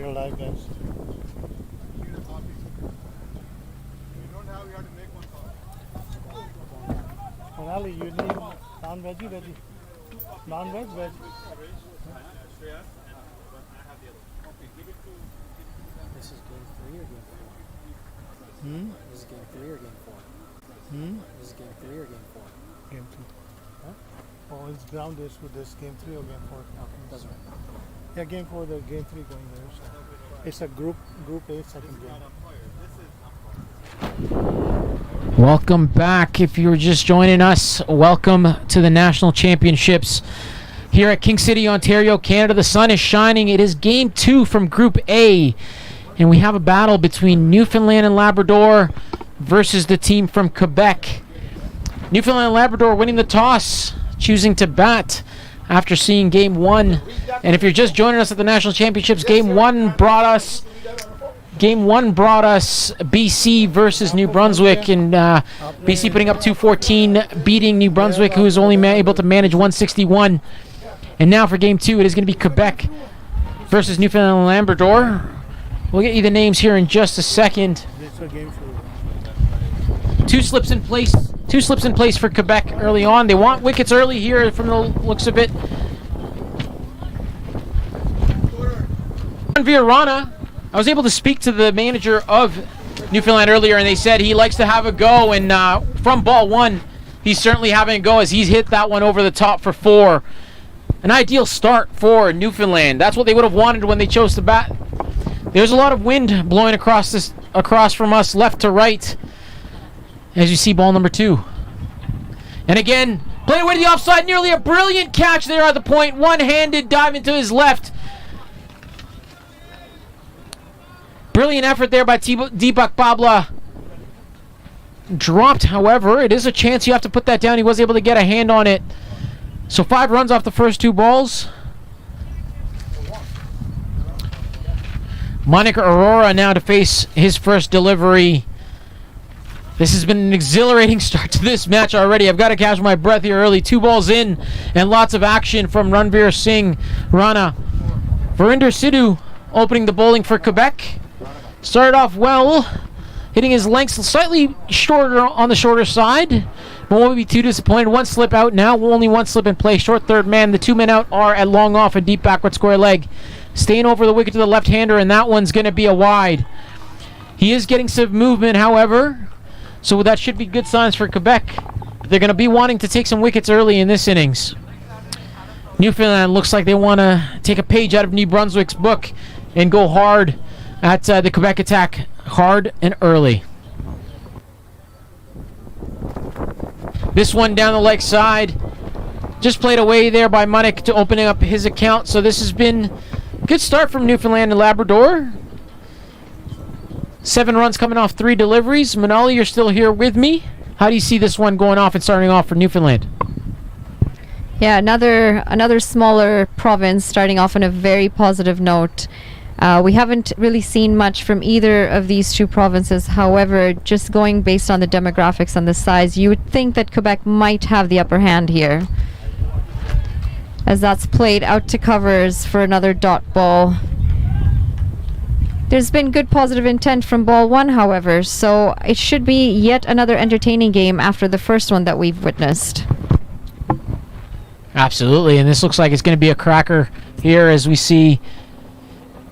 You're live, guys. Manali, you need non-veggie, veggie? Non-veg, veg? This is game 3 or game 4? This is game 3 or game 4? This is game 3 or game 4? Game 2. Huh? Oh, it's ground dish with this game 3 or game 4? Okay, doesn't matter. Yeah, game 4, the game 3 going there. So it's a group A second game. Welcome back. If you're just joining us, welcome to the National Championships here at King City, Ontario, Canada. The sun is shining. It is game 2 from Group A, and we have a battle between Newfoundland and Labrador versus the team from Quebec. Newfoundland and Labrador winning the toss, choosing to bat after seeing game 1. And if you're just joining us at the National Championships, game 1 brought us BC versus New Brunswick, and BC putting up 214, beating New Brunswick, who is only able to manage 161. And now for game 2, it is going to be Quebec versus Newfoundland and Labrador. We'll get you the names here in just a second. Two slips in place for Quebec early on. They want wickets early here from the looks of it. Virana, I was able to speak to the manager of Newfoundland earlier, and they said he likes to have a go, and from ball 1, he's certainly having a go as he's hit that one over the top for 4. An ideal start for Newfoundland. That's what they would have wanted when they chose to bat. There's a lot of wind blowing across from us left to right as you see ball number 2. And again, played away to the offside, nearly a brilliant catch there at the point. One-handed dive into his left. Brilliant effort there by Deepak Babla. Dropped, however. It is a chance you have to put that down. He was able to get a hand on it. So 5 runs off the first 2 balls. Monica Aurora now to face his first delivery. This has been an exhilarating start to this match already. I've got to catch my breath here early. 2 balls in and lots of action from Ranveer Singh Rana. Verinder Sidhu opening the bowling for Quebec. Started off well, hitting his lengths slightly shorter on the shorter side. Won't be too disappointed. 1 slip out now, only 1 slip in play. Short third man. The 2 men out are at long off and deep backward square leg. Staying over the wicket to the left-hander, and that one's going to be a wide. He is getting some movement, however, so that should be good signs for Quebec. They're going to be wanting to take some wickets early in this innings. Newfoundland looks like they want to take a page out of New Brunswick's book and go hard at the Quebec attack, hard and early. This one down the leg side, just played away there by Munich to opening up his account. So this has been a good start from Newfoundland and Labrador. 7 runs coming off 3 deliveries. Manali, you're still here with me. How do you see this one going off and starting off for Newfoundland? Yeah, another smaller province starting off on a very positive note. We haven't really seen much from either of these 2 provinces. However, just going based on the demographics and the size, you would think that Quebec might have the upper hand here, as that's played out to covers for another dot ball. There's been good positive intent from ball 1, however, so it should be yet another entertaining game after the first one that we've witnessed. Absolutely, and this looks like it's going to be a cracker here as we see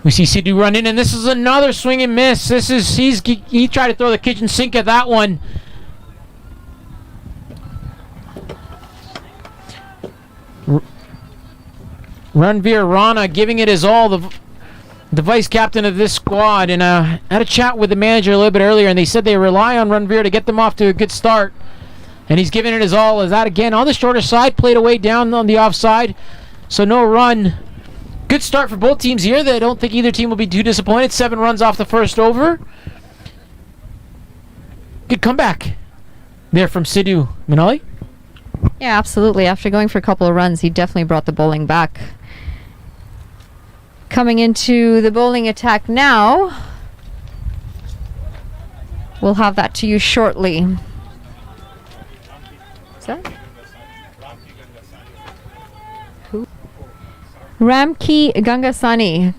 Sidhu run in, and this is another swing and miss. He tried to throw the kitchen sink at that one. Ranveer Rana giving it his all, the vice captain of this squad, and had a chat with the manager a little bit earlier, and they said they rely on Ranveer to get them off to a good start, and he's giving it his all. As that again on the shorter side, played away down on the offside, so no run. Good start for both teams here. I don't think either team will be too disappointed. 7 runs off the first over. Good comeback there from Sidhu. Manali? Yeah, absolutely. After going for a couple of runs, he definitely brought the bowling back. Coming into the bowling attack now. We'll have that to you shortly. Is that? Who? Ramki Gangasani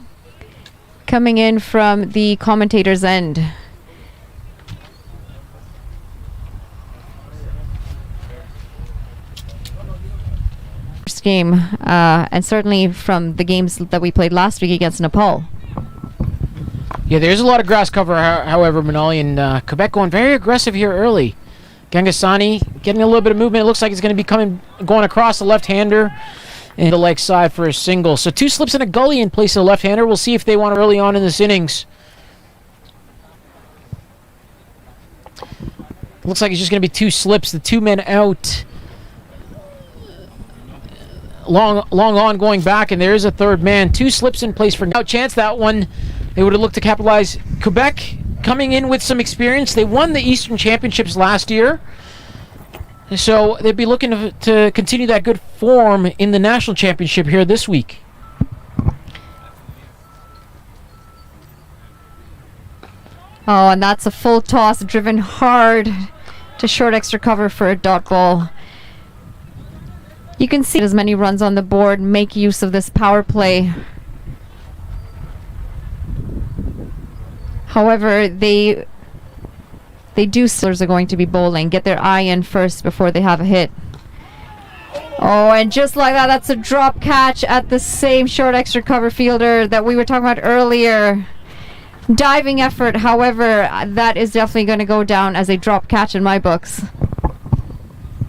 coming in from the commentator's end. First game, and certainly from the games that we played last week against Nepal. Yeah, there's a lot of grass cover, however, Manali, and Quebec going very aggressive here early. Gangasani getting a little bit of movement. It looks like he's going to be going across the left-hander and the leg side for a single. So 2 slips and a gully in place of the left-hander. We'll see if they want early on in this innings. Looks like it's just going to be 2 slips, the 2 men out. Long on going back, and there is a third man. 2 slips in place for now. Chance that one. They would have looked to capitalize. Quebec coming in with some experience. They won the Eastern Championships last year. So they'd be looking to continue that good form in the National Championship here this week. Oh, and that's a full toss driven hard to short extra cover for a dot ball. You can see as many runs on the board, make use of this power play. However, they do are going to be bowling. Get their eye in first before they have a hit. Oh, and just like that, that's a drop catch at the same short extra cover fielder that we were talking about earlier. Diving effort, however, that is definitely going to go down as a drop catch in my books.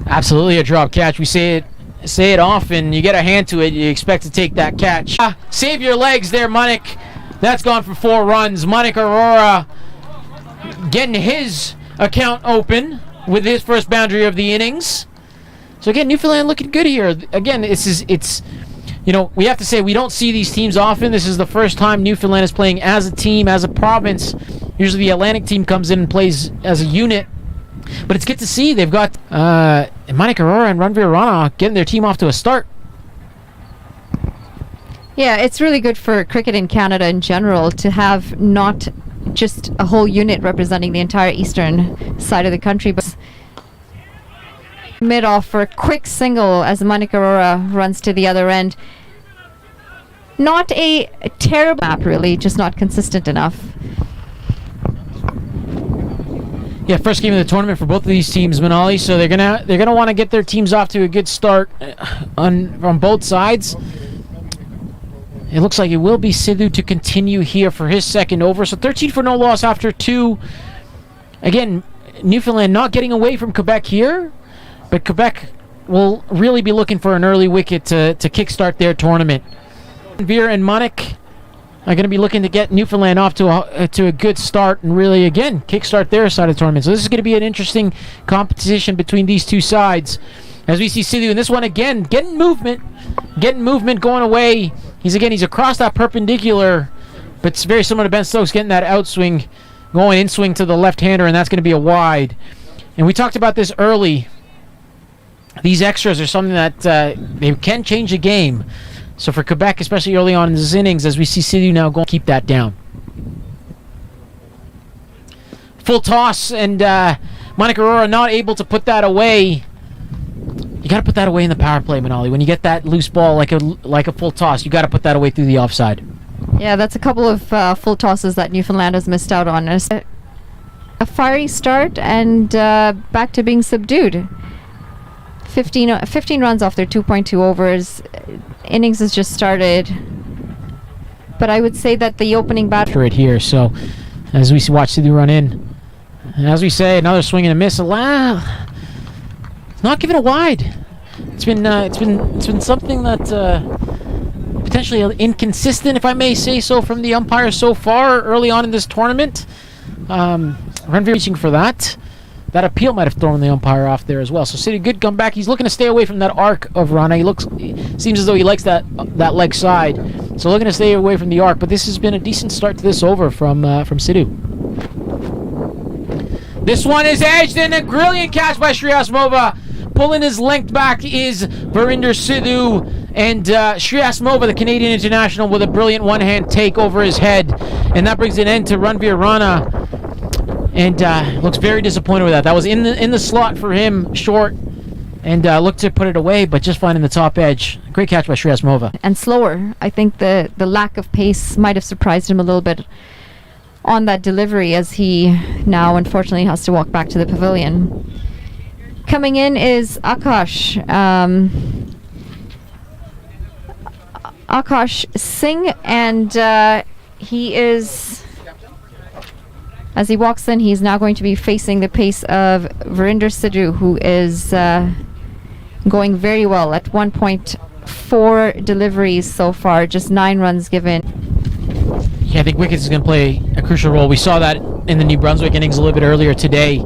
Absolutely a drop catch. We say it often. You get a hand to it, you expect to take that catch. Save your legs there, Manik. That's gone for 4 runs. Manik Aurora getting his account open with his first boundary of the innings. So again, Newfoundland looking good here. Again, it's we have to say we don't see these teams often. This is the first time Newfoundland is playing as a team, as a province. Usually the Atlantic team comes in and plays as a unit. But it's good to see they've got Manik Aurora and Ranveer Rana getting their team off to a start. Yeah, it's really good for cricket in Canada in general to have not just a whole unit representing the entire eastern side of the country, but mid-off for a quick single as Manik Aurora runs to the other end. Not a terrible map, really, just not consistent enough. Yeah, first game of the tournament for both of these teams, Manali. So they're gonna want to get their teams off to a good start on both sides. It looks like it will be Sidhu to continue here for his second over. So 13 for no loss after 2. Again, Newfoundland not getting away from Quebec here, but Quebec will really be looking for an early wicket to kickstart their tournament. Veer and Manik are going to be looking to get Newfoundland off to a good start and really, again, kickstart their side of the tournament. So this is going to be an interesting competition between these two sides. As we see Sidhu in this one again, getting movement going away. He's across that perpendicular, but it's very similar to Ben Stokes, getting that outswing, going in swing to the left-hander, and that's going to be a wide. And we talked about this early. These extras are something that they can change the game. So for Quebec, especially early on in this innings, as we see Sidhu now go keep that down. Full toss, and Manik Aurora not able to put that away. You got to put that away in the power play, Manali. When you get that loose ball like a full toss, you got to put that away through the offside. Yeah, that's a couple of full tosses that Newfoundland has missed out on. A fiery start and back to being subdued. 15 runs off their 2.2 overs. Innings has just started. But I would say that the opening batter right here. So as we watch Sidhu run in, and as we say, another swing and a miss. Not given a wide. It's been something that potentially inconsistent, if I may say so, from the umpires so far early on in this tournament. Ranveer reaching for that. That appeal might have thrown the umpire off there as well. So Sidhu, good comeback. He's looking to stay away from that arc of Rana. Seems as though he likes that leg side. So looking to stay away from the arc. But this has been a decent start to this over from Sidhu. This one is edged, and a brilliant catch by Shreyas. Pulling his length back is Varinder Sidhu, and Shreyas, the Canadian international, with a brilliant one-hand take over his head, and that brings an end to Ranveer Rana, and looks very disappointed with that. That was in the slot for him, short, and looked to put it away, but just finding the top edge. Great catch by Shreyas And slower. I think the lack of pace might have surprised him a little bit on that delivery, as he now unfortunately has to walk back to the pavilion. Coming in is Akash. Akash Singh, and he is, as he walks in, he's now going to be facing the pace of Verinder Sidhu, who is going very well at 1.4 deliveries so far, just 9 runs given. Yeah, I think wickets is going to play a crucial role. We saw that in the New Brunswick innings a little bit earlier today.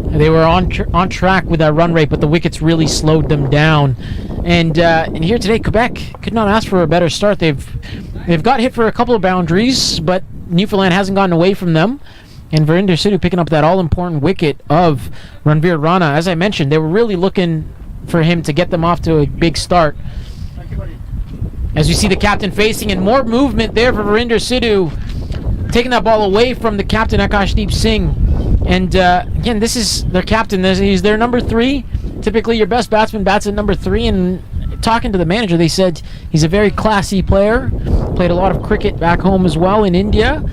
They were on track with that run rate, but the wickets really slowed them down. And here today, Quebec could not ask for a better start. They've got hit for a couple of boundaries, but Newfoundland hasn't gotten away from them. And Verinder Sidhu picking up that all-important wicket of Ranveer Rana. As I mentioned, they were really looking for him to get them off to a big start. As we see the captain facing, and more movement there for Verinder Sidhu, taking that ball away from the captain, Akashdeep Singh. And again, this is their captain. He's their number 3. Typically, your best batsman bats at number 3. And talking to the manager, they said he's a very classy player. Played a lot of cricket back home as well in India.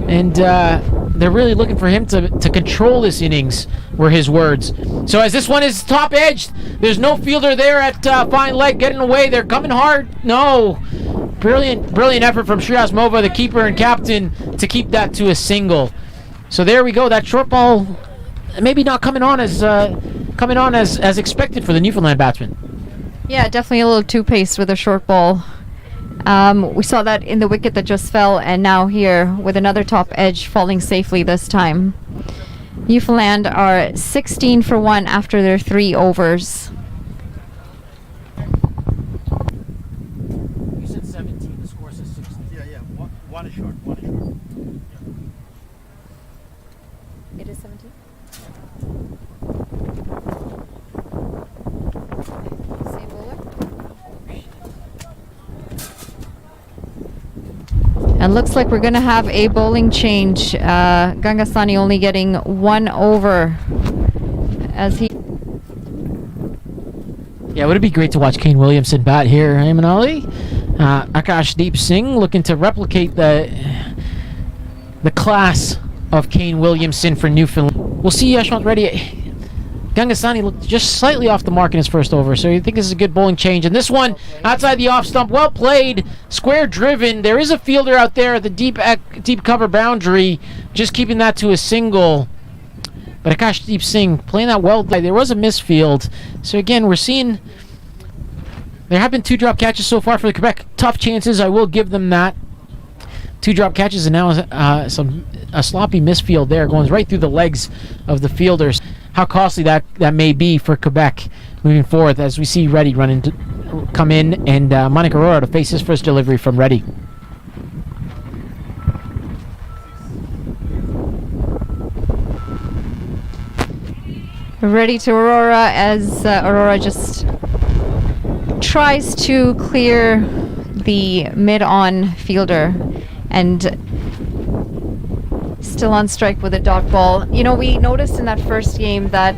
And they're really looking for him to control this innings, were his words. So as this one is top edged, there's no fielder there at fine leg getting away. They're coming hard. No. Brilliant effort from Shreyas Mova, the keeper and captain, to keep that to a single. So there we go. That short ball maybe not coming on as expected for the Newfoundland batsman. Yeah, definitely a little too paced with a short ball. We saw that in the wicket that just fell, and now here with another top edge falling safely this time. Newfoundland are 16 for 1 after their 3 overs. You said 17, the score says 16. Yeah. One is short. It is 17? Same bowler? And looks like we're going to have a bowling change. Gangasani only getting 1 over as he... Yeah, would it be great to watch Kane Williamson bat here, Ayman Ali? Akashdeep Singh looking to replicate the class of Kane Williamson for Newfoundland. We'll see Yashwant Reddy. Gangasani looked just slightly off the mark in his first over, so you think this is a good bowling change. And this one, outside the off stump, well played, square driven. There is a fielder out there at the deep cover boundary, just keeping that to a single. But Akashdeep Singh playing that well. There was a misfield. So again, we're seeing there have been 2 drop catches so far for the Quebec. Tough chances, I will give them that. 2 drop catches, and now a sloppy misfield there, going right through the legs of the fielders. How costly that may be for Quebec moving forward, as we see Reddy come in, and Manik Arora to face his first delivery from Reddy. Ready to Aurora, as Aurora just tries to clear the mid-on fielder, and still on strike with a dot ball. You know, we noticed in that first game that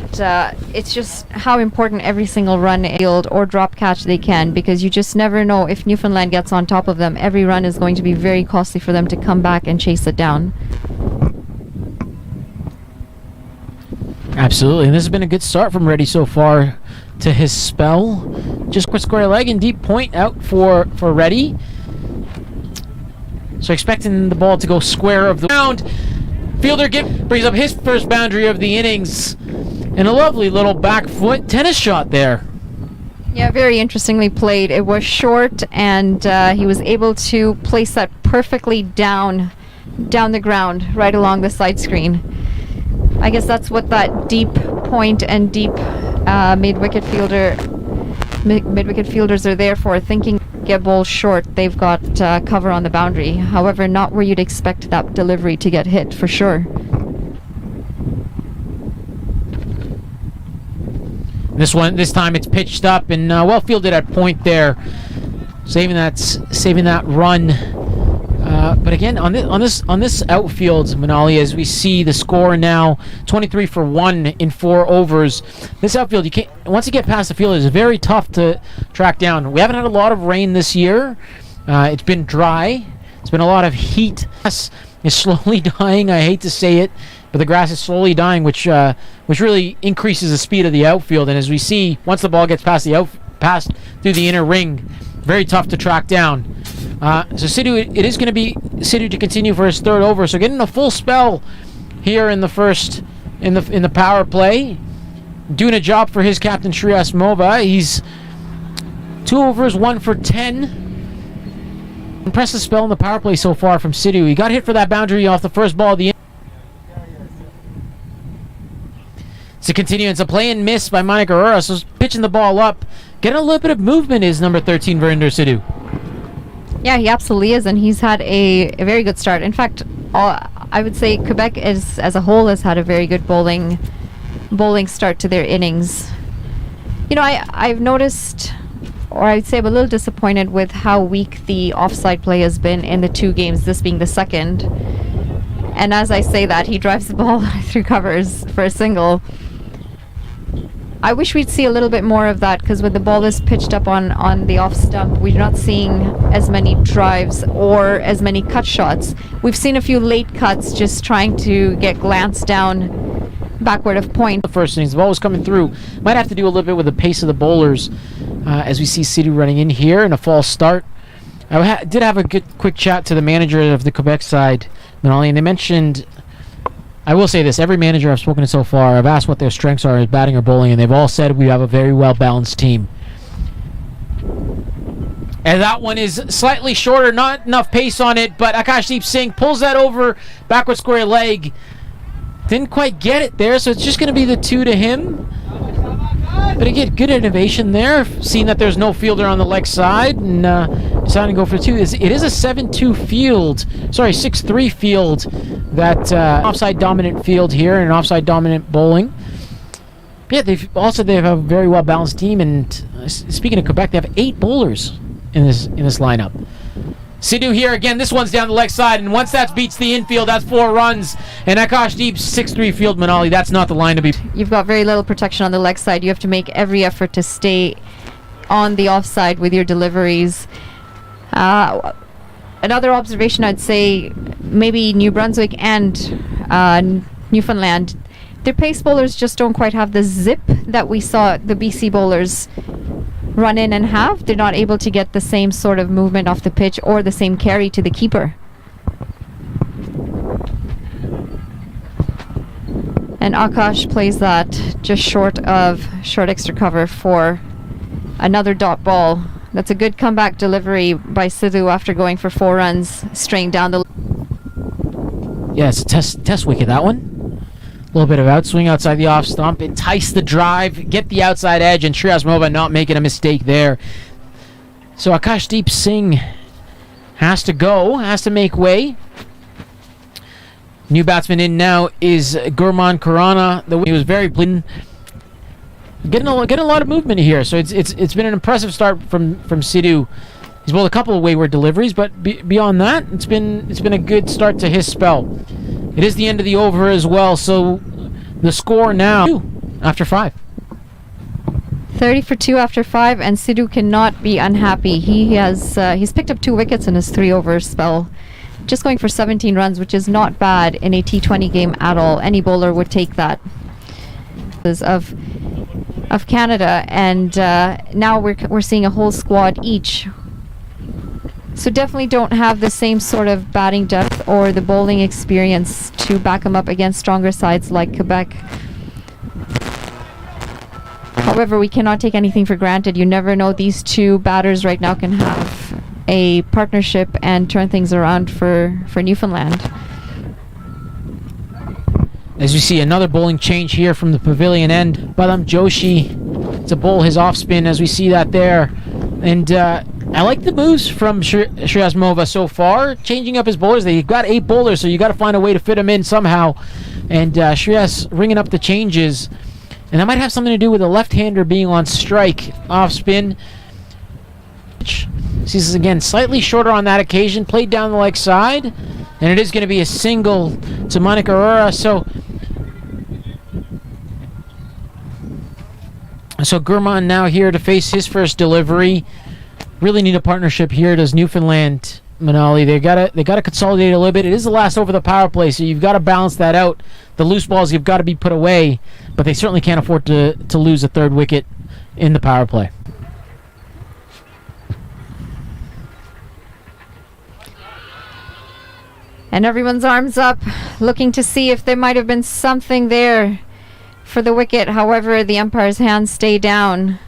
it's just how important every single run, field or drop catch they can, because you just never know if Newfoundland gets on top of them. Every run is going to be very costly for them to come back and chase it down. Absolutely, and this has been a good start from Reddy so far to his spell. Just quick square leg and deep point out for Reddy. So expecting the ball to go square of the ground. Fielder brings up his first boundary of the innings. And a lovely little back foot tennis shot there. Yeah, very interestingly played. It was short, and he was able to place that perfectly down the ground, right along the side screen. I guess that's what that deep point and deep mid-wicket fielders are there for, thinking get balls short, they've got cover on the boundary. However, not where you'd expect that delivery to get hit, for sure. This time it's pitched up and well fielded at point there, saving that run But again, on this outfield, Manali, as we see the score now, 23 for 1 in 4 overs. This outfield, you can't. Once you get past the field, it's very tough to track down. We haven't had a lot of rain this year. It's been dry. It's been a lot of heat. Grass is slowly dying. I hate to say it, but the grass is slowly dying, which really increases the speed of the outfield. And as we see, once the ball gets past through the inner ring, very tough to track down. So Sidhu, it is going to be Sidhu to continue for his third over. So getting a full spell here in the first, in the power play, doing a job for his captain Shreyas Mova. He's 2 overs, 1 for 10. Impressive spell in the power play so far from Sidhu. He got hit for that boundary off the first ball. It's a continuance, a play and miss by Manik Arora. So pitching the ball up, getting a little bit of movement is number 13 Verinder Sidhu. Yeah, he absolutely is, and he's had a very good start. In fact, I would say Quebec as a whole has had a very good bowling start to their innings. You know, I've noticed, or I'd say I'm a little disappointed with how weak the offside play has been in the 2 games, this being the second. And as I say that, he drives the ball through covers for a single. I wish we'd see a little bit more of that, because with the ball is pitched up on the off stump, we're not seeing as many drives or as many cut shots. We've seen a few late cuts just trying to get glanced down backward of point. The first innings, the ball was coming through. Might have to do a little bit with the pace of the bowlers as we see Sidhu running in here in a false start. I did have a quick chat to the manager of the Quebec side, Manali, and they mentioned, I will say this, every manager I've spoken to so far, I've asked what their strengths are as batting or bowling, and they've all said we have a very well-balanced team. And that one is slightly shorter, not enough pace on it, but Akashdeep Singh pulls that over, backward square leg. Didn't quite get it there, so it's just going to be the 2 to him. But again, good innovation there, seeing that there's no fielder on the leg side, and deciding to go for 2. It is a 7-2 field, sorry, 6-3 field, that offside dominant field here, and offside dominant bowling. Yeah, they have a very well balanced team, and speaking of Quebec, they have 8 bowlers in this lineup. Sidhu here again. This one's down the leg side, and once that beats the infield, that's 4 runs. And Akashdeep's 6-3 field, Manali, that's not the line to be. You've got very little protection on the leg side. You have to make every effort to stay on the offside with your deliveries. Another observation, I'd say, maybe New Brunswick and Newfoundland, their pace bowlers just don't quite have the zip that we saw the BC bowlers run in and have. They're not able to get the same sort of movement off the pitch or the same carry to the keeper. And Akash plays that just short extra cover for another dot ball. That's a good comeback delivery by Sidhu after going for 4 runs straight down the... Yeah, it's a test wicket, that one. A little bit of outswing outside the off stump. Entice the drive, get the outside edge, and Shreyas Mova not making a mistake there. So Akashdeep Singh has to make way. New batsman in now is Gurman Khurana. He was very pleasing. Getting a lot of movement here. So it's been an impressive start from Sidhu. He's bowled a couple of wayward deliveries, but beyond that, it's been a good start to his spell. It is the end of the over as well, so the score now after 5. 30 for 2 after 5, and Sidhu cannot be unhappy. He's picked up 2 wickets in his 3 over spell, just going for 17 runs, which is not bad in a T20 game at all. Any bowler would take that. Of Canada, and now we're seeing a whole squad each. So definitely don't have the same sort of batting depth or the bowling experience to back them up against stronger sides like Quebec. However, we cannot take anything for granted. You never know. These 2 batters right now can have a partnership and turn things around for Newfoundland. As you see, another bowling change here from the pavilion end. Badam Joshi to bowl his off spin, as we see that there. And I like the moves from Shreyas Mova so far, changing up his bowlers. They've got 8 bowlers, so you got to find a way to fit them in somehow. And Shreyas ringing up the changes. And that might have something to do with a left-hander being on strike off spin. See, this is again slightly shorter on that occasion, played down the leg side, and it is going to be a single to Monica Aurora. So Gurman now here to face his first delivery. Really need a partnership here. Does Newfoundland, Manali? They gotta consolidate a little bit. It is the last over the power play, so you've got to balance that out. The loose balls you've got to be put away, but they certainly can't afford to lose a third wicket in the power play. And everyone's arms up, looking to see if there might have been something there for the wicket. However, the umpire's hands stay down.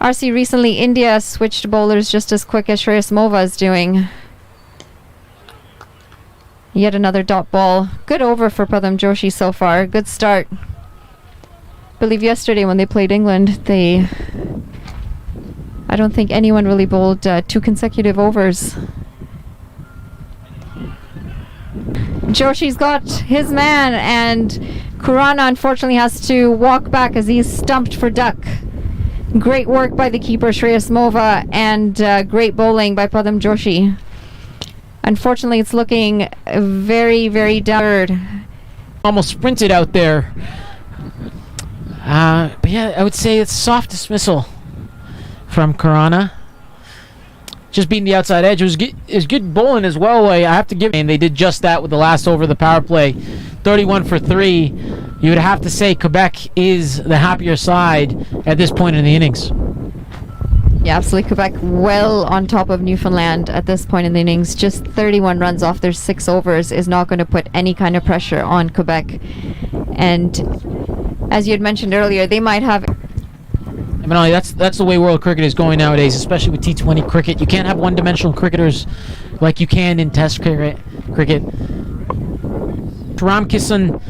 RC, recently India switched bowlers just as quick as Shreyas Mova is doing. Yet another dot ball. Good over for Pradham Joshi so far. Good start. Believe yesterday when they played England, I don't think anyone really bowled 2 consecutive overs. Joshi's got his man, and Khurana unfortunately has to walk back as he's stumped for duck. Great work by the keeper Shreyas Mova, and great bowling by Pradham Joshi. Unfortunately, it's looking very, very down. Almost sprinted out there. But yeah, I would say it's soft dismissal from Khurana. Just beating the outside edge. It was good bowling as well. I have to give, and they did just that with the last over of the power play. 31 for 3. You would have to say Quebec is the happier side at this point in the innings. Yeah, absolutely. Quebec well on top of Newfoundland at this point in the innings. Just 31 runs off their 6 overs is not going to put any kind of pressure on Quebec. And as you had mentioned earlier, they might have... Manali, that's the way world cricket is going nowadays, especially with T20 cricket. You can't have one-dimensional cricketers like you can in Test cricket. Ramkisoon,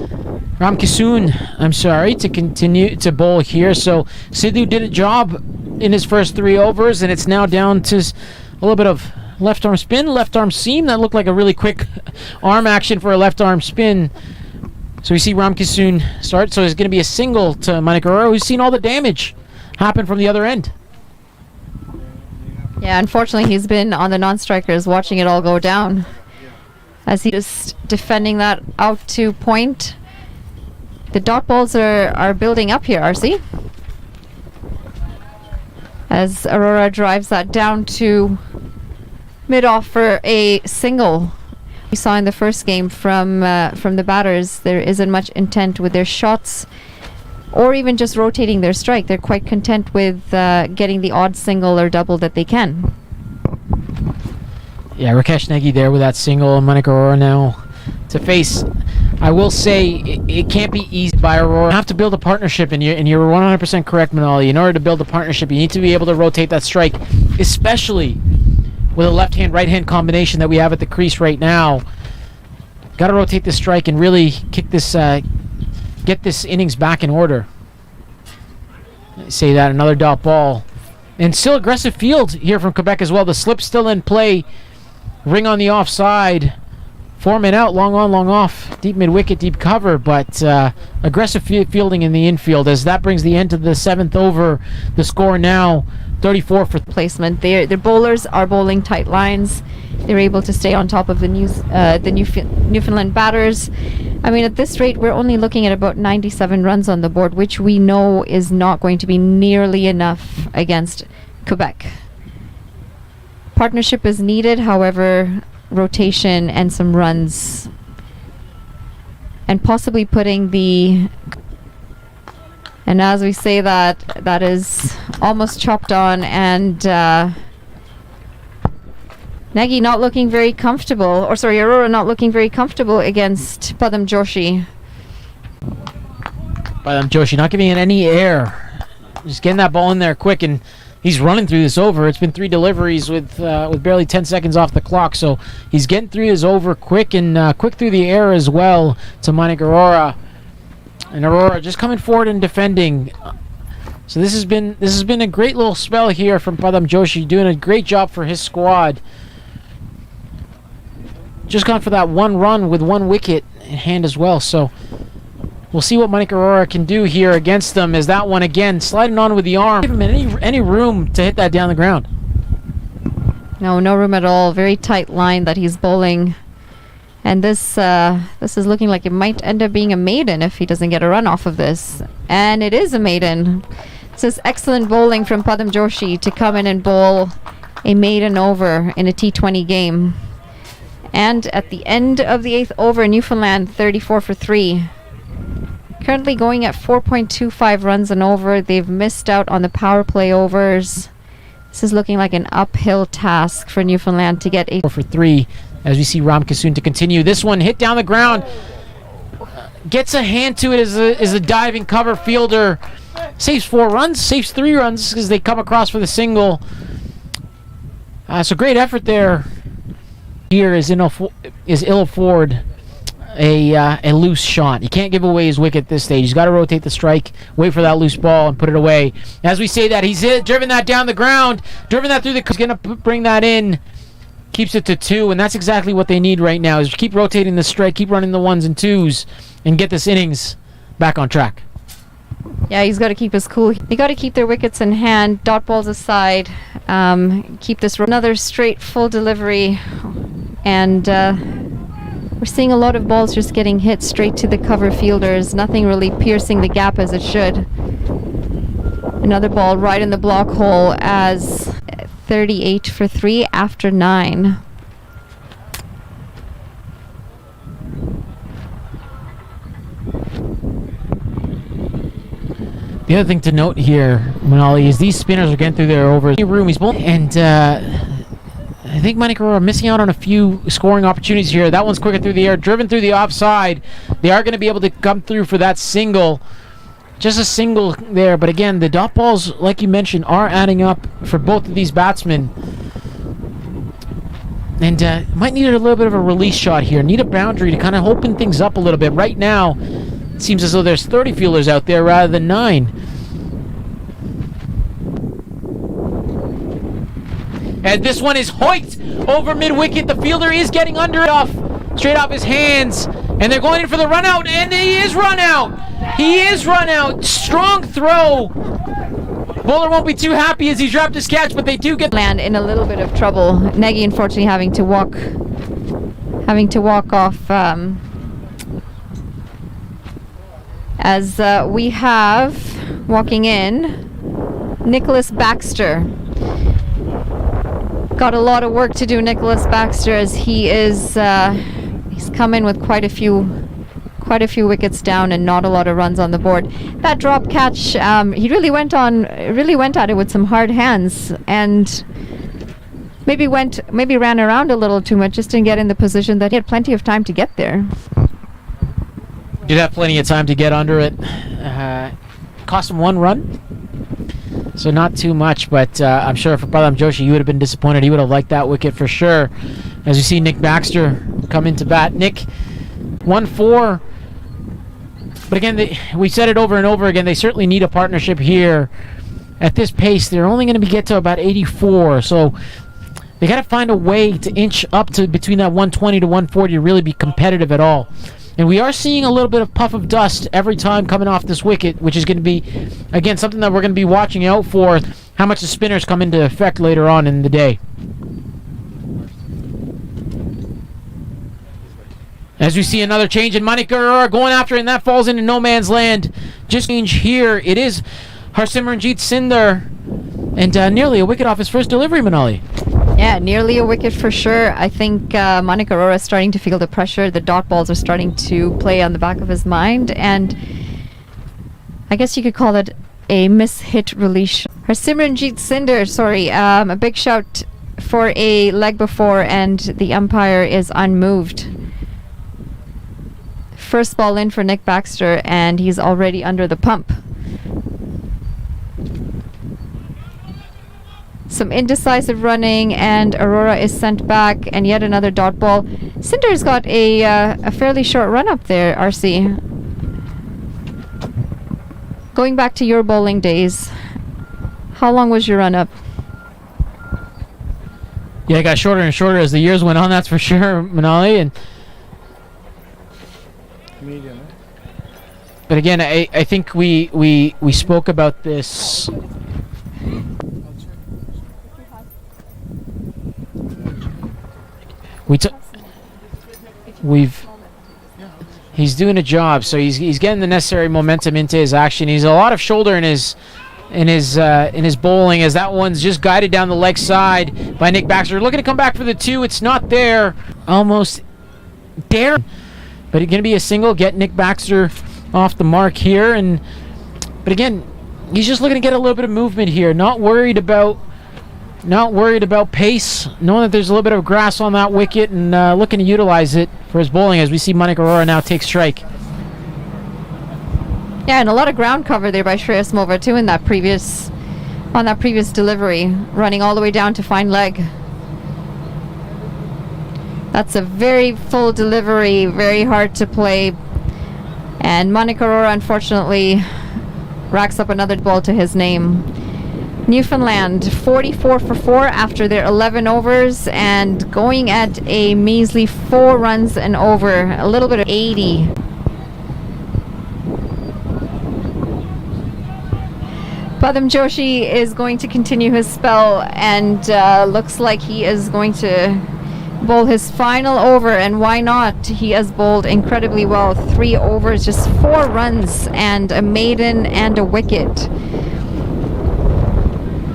I'm sorry, to continue to bowl here. So Sidhu did a job in his first 3 overs, and it's now down to a little bit of left arm spin, left arm seam. That looked like a really quick arm action for a left arm spin. So we see Ramkisoon start. So it's going to be a single to Monica Aurora, who's seen all the damage happen from the other end. Yeah, unfortunately, he's been on the non-strikers watching it all go down. As he is defending that out to point. The dot balls are building up here, RC. As Aurora drives that down to mid-off for a single. We saw in the first game from the batters, there isn't much intent with their shots or even just rotating their strike. They're quite content with getting the odd single or double that they can. Yeah, Rakesh Negi there with that single, and Monica Aurora now to face. I will say it can't be easy by Aurora. You have to build a partnership, and you're 100% correct, Manali. In order to build a partnership, you need to be able to rotate that strike, especially with a left-hand, right-hand combination that we have at the crease right now. Got to rotate the strike and really kick this, get this innings back in order. I say that, another dot ball. And still aggressive field here from Quebec as well. The slip still in play. Ring on the offside. 4 men out, long on, long off. Deep mid-wicket, deep cover, but aggressive fielding in the infield as that brings the end to the 7th over. The score now 34 for placement. Their bowlers are bowling tight lines. They're able to stay on top of the Newfoundland batters. I mean, at this rate, we're only looking at about 97 runs on the board, which we know is not going to be nearly enough against Quebec. Partnership is needed, however, rotation and some runs, and possibly putting the... And as we say that is almost chopped on, and Nagy not looking very comfortable, or sorry, Aurora not looking very comfortable against Pradham Joshi. Pradham Joshi not giving it any air. Just getting that ball in there quick, and he's running through this over. It's been 3 deliveries with barely 10 seconds off the clock, so he's getting through his over quick, and quick through the air as well to Monica Aurora. And Aurora just coming forward and defending. So this has been a great little spell here from Pradham Joshi, doing a great job for his squad. Just gone for that 1 run with 1 wicket in hand as well. So we'll see what Monica Aurora can do here against them, as that one again sliding on with the arm. Give him any room to hit that down the ground. No room at all. Very tight line that he's bowling. And this is looking like it might end up being a maiden if he doesn't get a run off of this. And it is a maiden. This is excellent bowling from Padam Joshi to come in and bowl a maiden over in a T20 game. And at the end of the 8th over, Newfoundland 34 for 3. Currently going at 4.25 runs and over. They've missed out on the power play overs. This is looking like an uphill task for Newfoundland to get 4 for 3 as we see Ram Kasoon to continue. This one hit down the ground. Gets a hand to it as a diving cover fielder. Saves 4 runs, saves 3 runs because they come across for the single. So great effort there. Here is Illiford a loose shot. He can't give away his wicket at this stage. He's got to rotate the strike, wait for that loose ball, and put it away. As we say that, he's driven that down the ground, driven that through the... He's going to bring that in. Keeps it to 2, and that's exactly what they need right now, is keep rotating the strike, keep running the 1s and 2s, and get this innings back on track. Yeah, he's got to keep his cool. They got to keep their wickets in hand, dot balls aside, keep this... Another straight full delivery, and we're seeing a lot of balls just getting hit straight to the cover fielders, nothing really piercing the gap as it should. Another ball right in the block hole as 38 for 3 after 9. The other thing to note here, Manali, is these spinners are getting through their overs. Room he's bowling, and I think Monica are missing out on a few scoring opportunities here. That one's quicker through the air, driven through the offside. They are going to be able to come through for that single. Just a single there, but again, the dot balls, like you mentioned, are adding up for both of these batsmen. And might need a little bit of a release shot here. Need a boundary to kind of open things up a little bit. Right now, it seems as though there's 30 fielders out there rather than 9. And this one is hoiked over mid-wicket. The fielder is getting under it straight off his hands. And they're going in for the run out, and he is run out. He is run out. Strong throw. Bowler won't be too happy as he dropped his catch, but they do get... Land in a little bit of trouble. Nagy, unfortunately, having to walk off. As we have walking in Nicholas Baxter. Got a lot of work to do, Nicholas Baxter, as he is he's come in with quite a few wickets down and not a lot of runs on the board. That drop catch, he really went at it with some hard hands, and maybe ran around a little too much, just didn't get in the position that he had plenty of time to get there. Did have plenty of time to get under it. Cost him 1 run. So not too much, but I'm sure for Padam Joshi, you would have been disappointed. He would have liked that wicket for sure. As you see Nick Baxter come into bat. Nick, 1-4. But again, we said it over and over again, they certainly need a partnership here. At this pace, they're only going to get to about 84. So they got to find a way to inch up to between that 120 to 140 to really be competitive at all. And we are seeing a little bit of puff of dust every time coming off this wicket, which is going to be, again, something that we're going to be watching out for, how much the spinners come into effect later on in the day. As we see another change in Manik Arora going after it, and that falls into no man's land. Just change here. It is Harsimranjit Sindar, and nearly a wicket off his first delivery, Manali. Yeah, nearly a wicket for sure. I think Manik Arora is starting to feel the pressure. The dot balls are starting to play on the back of his mind, and I guess you could call it a miss-hit release. Harsimranjit Sindar, a big shout for a leg before, and the umpire is unmoved. First ball in for Nick Baxter, and he's already under the pump. Some indecisive running, and Arora is sent back, and yet another dot ball. Sinder's got a fairly short run up there, RC. Going back to your bowling days, how long was your run up? Yeah, it got shorter and shorter as the years went on, that's for sure, Manali. And Medium, but again, I think we spoke about this. He's doing a job, so he's getting the necessary momentum into his action. He's a lot of shoulder in his bowling, as that one's just guided down the leg side by Nick Baxter. Looking to come back for the 2. It's not there. Almost there. But it's going to be a single. Get Nick Baxter off the mark here. But again, he's just looking to get a little bit of movement here. Not worried about pace, knowing that there's a little bit of grass on that wicket, and looking to utilize it for his bowling, as we see Manik Arora now take strike. Yeah, and a lot of ground cover there by Shreyas Mova too on that previous delivery, running all the way down to fine leg. That's a very full delivery, very hard to play, and Manik Arora unfortunately racks up another ball to his name. Newfoundland 44 for 4 after their 11 overs, and going at a measly 4 runs and over, a little bit of 80. Padam Joshi is going to continue his spell, and looks like he is going to bowl his final over, and why not? He has bowled incredibly well. 3 overs, just 4 runs and a maiden and a wicket.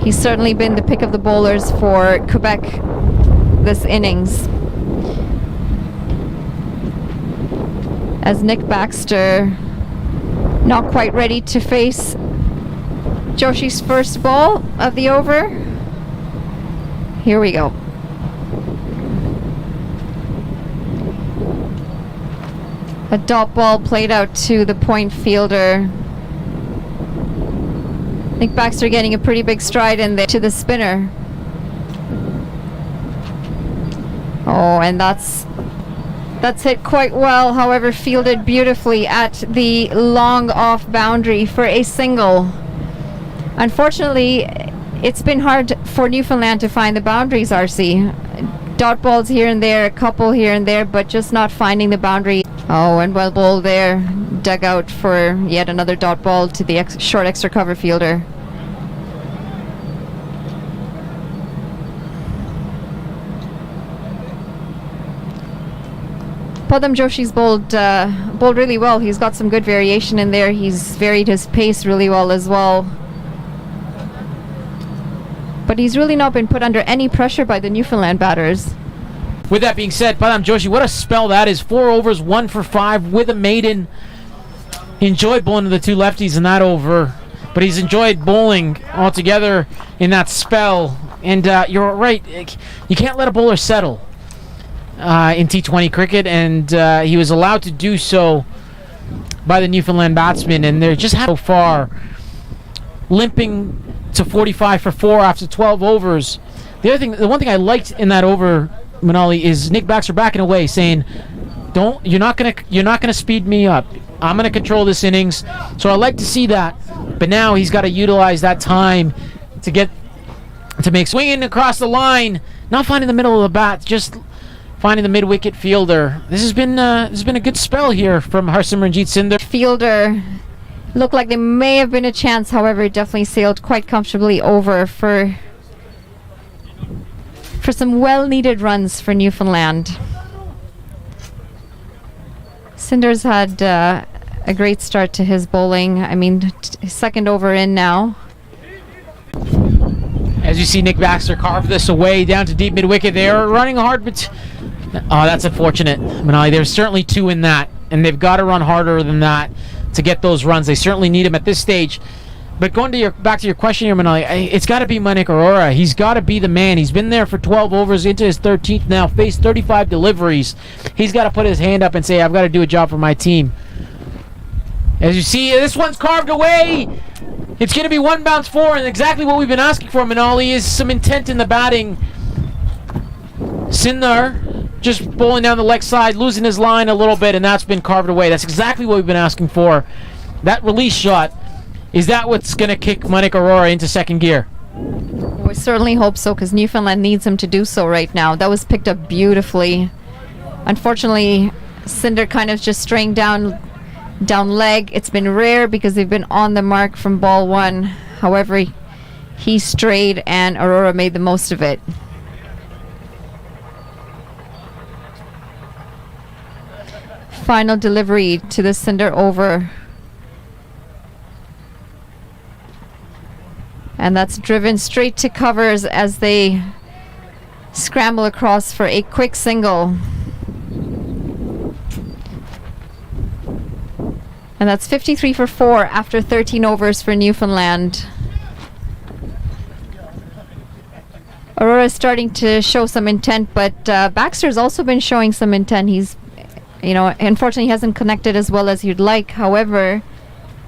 He's certainly been the pick of the bowlers for Quebec this innings. As Nick Baxter not quite ready to face Joshi's first ball of the over. Here we go. A dot ball played out to the point fielder. Nick Baxter getting a pretty big stride in there to the spinner. Oh, and that's hit quite well, however fielded beautifully at the long off boundary for a single. Unfortunately, it's been hard for Newfoundland to find the boundaries, RC. Dot balls here and there, a couple here and there, but just not finding the boundary. Oh, and well bowled there. Dug out for yet another dot ball to the short extra cover fielder. Padam Joshi's bowled really well. He's got some good variation in there. He's varied his pace really well as well. But he's really not been put under any pressure by the Newfoundland batters. With that being said, Padam Joshi, what a spell that is. 4 overs, 1 for 5 with a maiden. He enjoyed bowling to the 2 lefties in that over, but he's enjoyed bowling altogether in that spell. And you're right, you can't let a bowler settle in T20 cricket, and he was allowed to do so by the Newfoundland batsmen, and they're just so far limping to 45 for 4 after 12 overs. The one thing I liked in that over, Manali, is Nick Baxter backing away, saying, you're not gonna speed me up. I'm gonna control this innings. So I like to see that. But now he's got to utilize that time to make swinging across the line, not finding the middle of the bat, just finding the mid-wicket fielder. This has been a good spell here from Harsimranjit Sindhu. Fielder looked like there may have been a chance, however, it definitely sailed quite comfortably over for some well-needed runs for Newfoundland. Cinder's had a great start to his bowling. I mean, second over in now. As you see Nick Baxter carve this away down to deep mid-wicket. They are running hard, but that's unfortunate, Manali. There's certainly 2 in that, and they've got to run harder than that to get those runs. They certainly need him at this stage. But going to back to your question here, Manali, it's got to be Manik Arora. He's got to be the man. He's been there for 12 overs, into his 13th now, faced 35 deliveries. He's got to put his hand up and say, I've got to do a job for my team. As you see, this one's carved away. It's going to be 1 bounce 4, and exactly what we've been asking for, Manali, is some intent in the batting. Sindar just bowling down the leg side, losing his line a little bit, and that's been carved away. That's exactly what we've been asking for. That release shot, is that what's going to kick Manik Arora into second gear? We certainly hope so, because Newfoundland needs him to do so right now. That was picked up beautifully. Unfortunately, Sindar kind of just straying down leg. It's been rare because they've been on the mark from ball 1. However, he strayed and Arora made the most of it. final delivery to the cinder over. And that's driven straight to covers as they scramble across for a quick single. And that's 53 for 4 after 13 overs for Newfoundland. Aurora's starting to show some intent, but Baxter's also been showing some intent. He's, unfortunately hasn't connected as well as you'd like. However,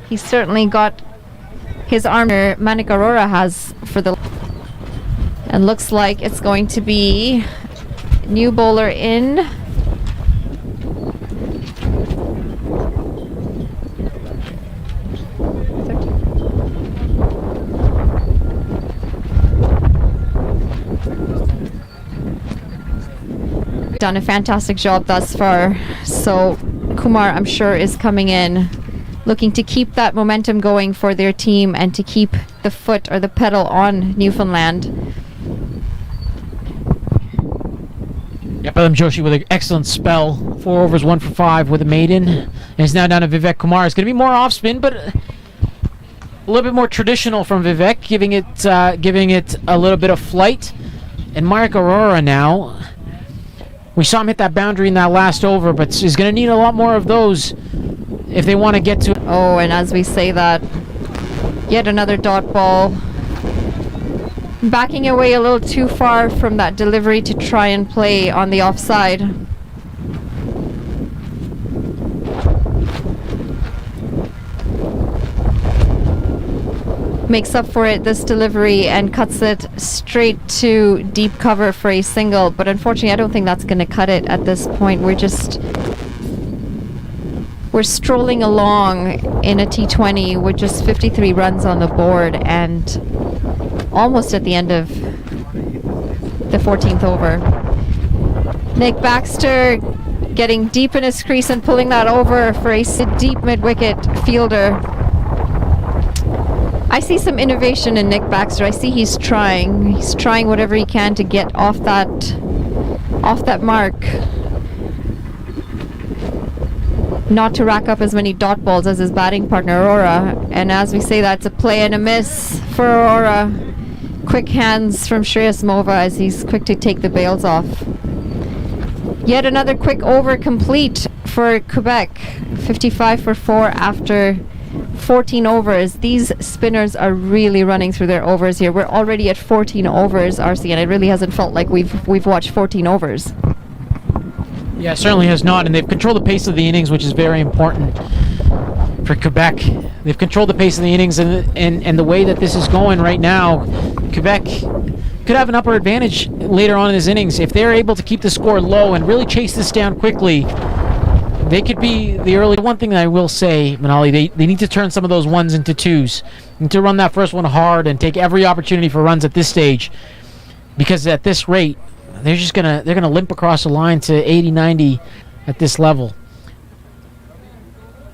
he's certainly got his arm. Manik Aurora has for the... And looks like it's going to be new bowler in. Done a fantastic job thus far. So Kumar, I'm sure, is coming in looking to keep that momentum going for their team and to keep the foot or the pedal on Newfoundland. Yapalam Joshi with an excellent spell. 4 overs, 1 for 5 with a maiden. And it's now down to Vivek Kumar. It's going to be more off spin, but a little bit more traditional from Vivek, giving it a little bit of flight. And Mark Aurora now. We saw him hit that boundary in that last over, but he's going to need a lot more of those if they want to get to... Oh, and as we say that, yet another dot ball. Backing away a little too far from that delivery to try and play on the offside. Makes up for it this delivery and cuts it straight to deep cover for a single, but unfortunately I don't think that's going to cut it at this point. We're strolling along in a T20 with just 53 runs on the board and almost at the end of the 14th over. Nick Baxter getting deep in his crease and pulling that over for a deep mid-wicket fielder. I see some innovation in Nick Baxter. I see he's trying whatever he can to get off that mark. Not to rack up as many dot balls as his batting partner Aurora. And as we say, that's a play and a miss for Aurora. Quick hands from Shreyas Mova as he's quick to take the bails off. Yet another quick over complete for Quebec. 55 for 4 after 14 overs. These spinners are really running through their overs here. We're already at 14 overs, RC, and it really hasn't felt like we've watched 14 overs. Yeah, it certainly has not, and they've controlled the pace of the innings, which is very important for Quebec. They've controlled the pace of the innings, and the way that this is going right now, Quebec could have an upper advantage later on in this innings. If they're able to keep the score low and really chase this down quickly, they could be the early... One thing that I will say, Manali, they need to turn some of those ones into twos. Need to run that first one hard and take every opportunity for runs at this stage, because at this rate, they're gonna limp across the line to 80, 90 at this level.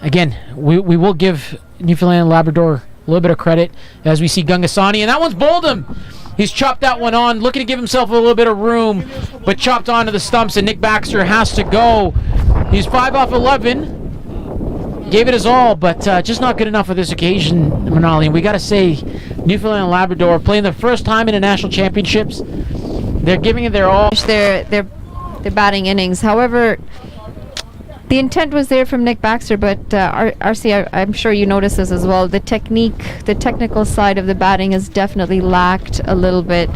Again, we will give Newfoundland and Labrador a little bit of credit as we see Gangasani, and that one's bowled him. He's chopped that one on, looking to give himself a little bit of room, but chopped onto the stumps, and Nick Baxter has to go. He's 5 off 11. Gave it his all, but just not good enough for this occasion, Manali. And we got to say, Newfoundland and Labrador playing the first time in the national championships. They're giving it their all. Their batting innings. However, the intent was there from Nick Baxter, but RC, I'm sure you noticed this as well. The technical side of the batting has definitely lacked a little bit.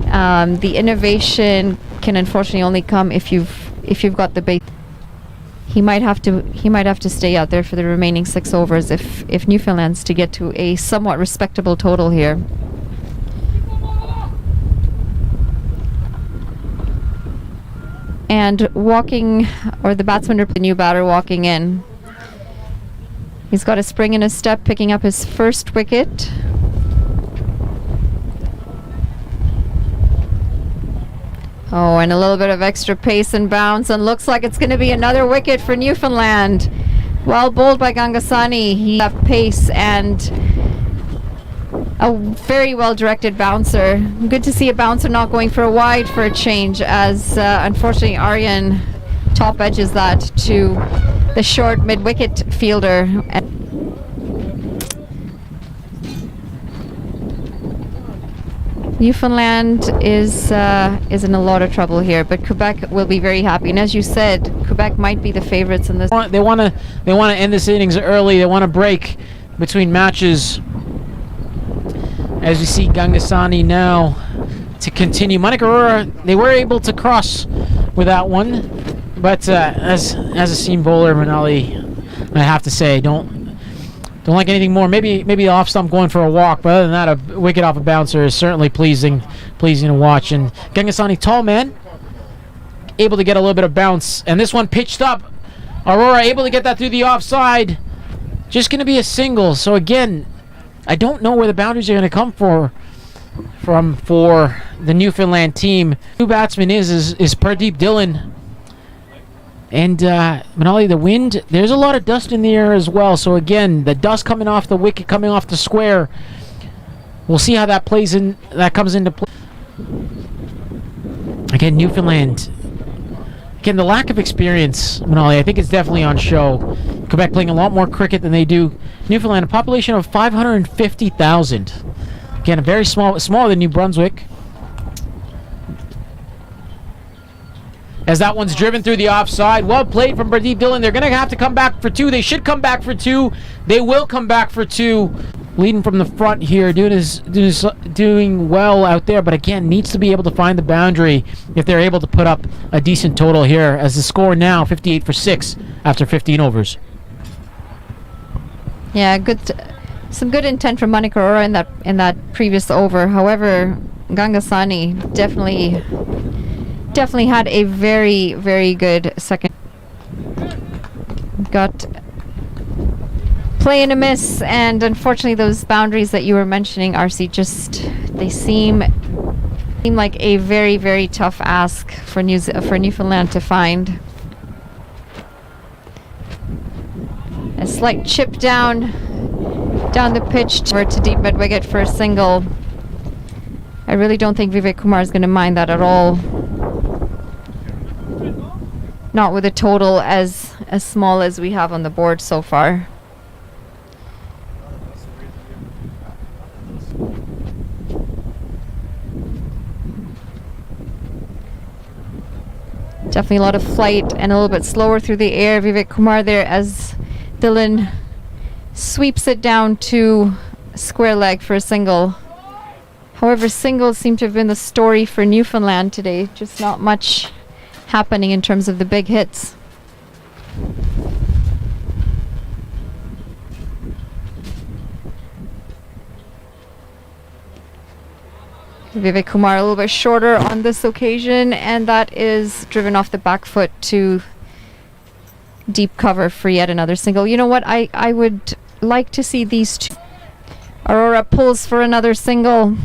The innovation can unfortunately only come if you've got the base. He might have to stay out there for the remaining 6 overs if Newfoundland's to get to a somewhat respectable total here. And the batsman or the new batter walking in. He's got a spring in his step, picking up his first wicket. Oh, and a little bit of extra pace and bounce, and looks like it's going to be another wicket for Newfoundland. Well bowled by Gangasani. He has pace and a very well-directed bouncer. Good to see a bouncer not going for a wide for a change, as unfortunately Aryan top edges that to the short mid-wicket fielder. Newfoundland is in a lot of trouble here, but Quebec will be very happy. And as you said, Quebec might be the favorites in this. They want to end this innings early. They want to break between matches. As you see Gangasani now to continue. Monica Aurora, they were able to cross with that one, but as a seam bowler, Manali, I have to say, don't like anything more. Maybe off stump going for a walk, but other than that, a wicket off a bouncer is certainly pleasing to watch. And Gangasani, tall man, able to get a little bit of bounce, and this one pitched up. Aurora able to get that through the offside. Just going to be a single. So again, I don't know where the boundaries are going to come for the Newfoundland team. New batsman is Pardeep Dillon. And Manali, the wind, there's a lot of dust in the air as well. So again, the dust coming off the wicket, coming off the square. We'll see how that plays in. That comes into play. Again, Newfoundland. Again, the lack of experience, Manali, I think it's definitely on show. Quebec playing a lot more cricket than they do. Newfoundland, a population of 550,000. Again, a very smaller than New Brunswick. As that one's driven through the offside. Well played from Pardeep Dillon. They're going to have to come back for two. They should come back for two. They will come back for two. Leading from the front here, doing well out there, but again, needs to be able to find the boundary if they're able to put up a decent total here. As the score now, 58 for 6 after 15 overs. Yeah, Some good intent from Monica Aurora in that previous over. However, Gangasani definitely had a very, very good second. Got play and a miss, and unfortunately those boundaries that you were mentioning, RC, they seem like a very, very tough ask for Newfoundland to find. A slight chip down the pitch over to deep mid wicket for a single. I really don't think Vivek Kumar is going to mind that at all. Not with a total as small as we have on the board so far. Definitely a lot of flight and a little bit slower through the air. Vivek Kumar there as Dillon sweeps it down to square leg for a single. However, singles seem to have been the story for Newfoundland today. Just not much happening in terms of the big hits. Vivek Kumar a little bit shorter on this occasion, and that is driven off the back foot to deep cover for yet another single. You know what? I would like to see these two. Aurora pulls for another single.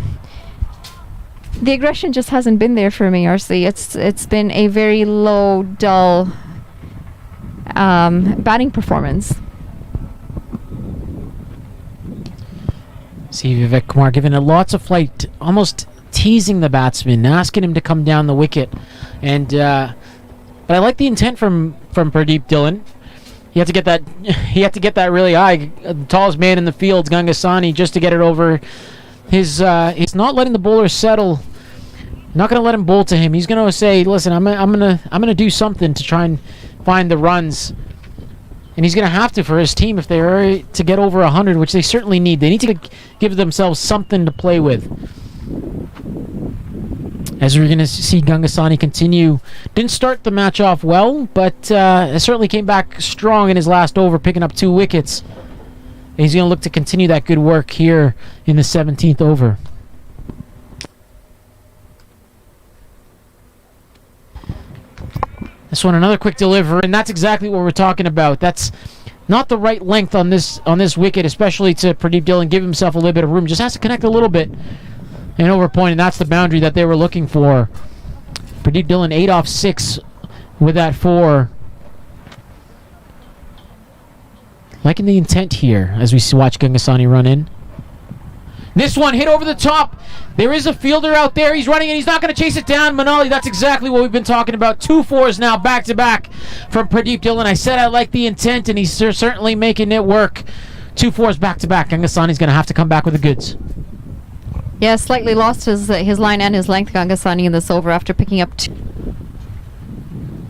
The aggression just hasn't been there for me, RC. It's been a very low, dull batting performance. See Vivek Kumar giving it lots of flight, almost teasing the batsman, asking him to come down the wicket. And but I like the intent from Pardeep Dillon. He had to get that really high. The tallest man in the field, Gangasani, just to get it over. He's not letting the bowler settle. Not going to let him bowl to him. He's going to say, "Listen, I'm gonna do something to try and find the runs." And he's going to have to for his team if they are to get over 100, which they certainly need. They need to give themselves something to play with. As we're going to see Gangasani continue. Didn't start the match off well, but certainly came back strong in his last over, picking up 2 wickets. And he's going to look to continue that good work here in the 17th over. This one, another quick delivery, and that's exactly what we're talking about. That's not the right length on this wicket, especially to Pardeep Dillon. Give himself a little bit of room. Just has to connect a little bit and over point, and that's the boundary that they were looking for. Pardeep Dillon 8 off 6 with that 4. Liking the intent here as we watch Gangasani run in. This one hit over the top. There is a fielder out there. He's running and he's not going to chase it down. Manali, that's exactly what we've been talking about. 2 fours now back to back from Pradeep Dillon. I said I like the intent, and he's certainly making it work. 2 fours back to back. Gangasani's going to have to come back with the goods. Yeah, slightly lost his line and his length, Gangasani, in this over after picking up 2.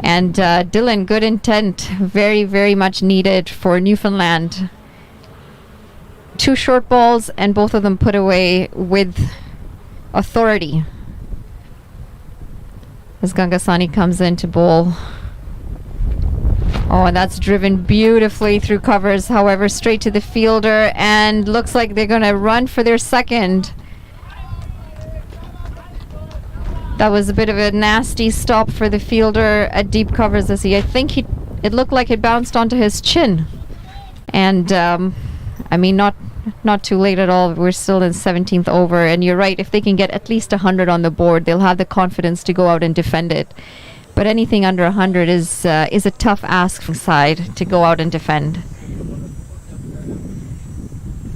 And Dillon, good intent. Very, very much needed for Newfoundland. 2 short balls, and both of them put away with authority. As Gangasani comes in to bowl. Oh, and that's driven beautifully through covers, however, straight to the fielder, and looks like they're going to run for their second. That was a bit of a nasty stop for the fielder at deep covers. I think it looked like it bounced onto his chin. And, I mean, not too late at all. We're still in 17th over, and you're right. If they can get at least 100 on the board, they'll have the confidence to go out and defend it. But anything under 100 is a tough ask from side to go out and defend.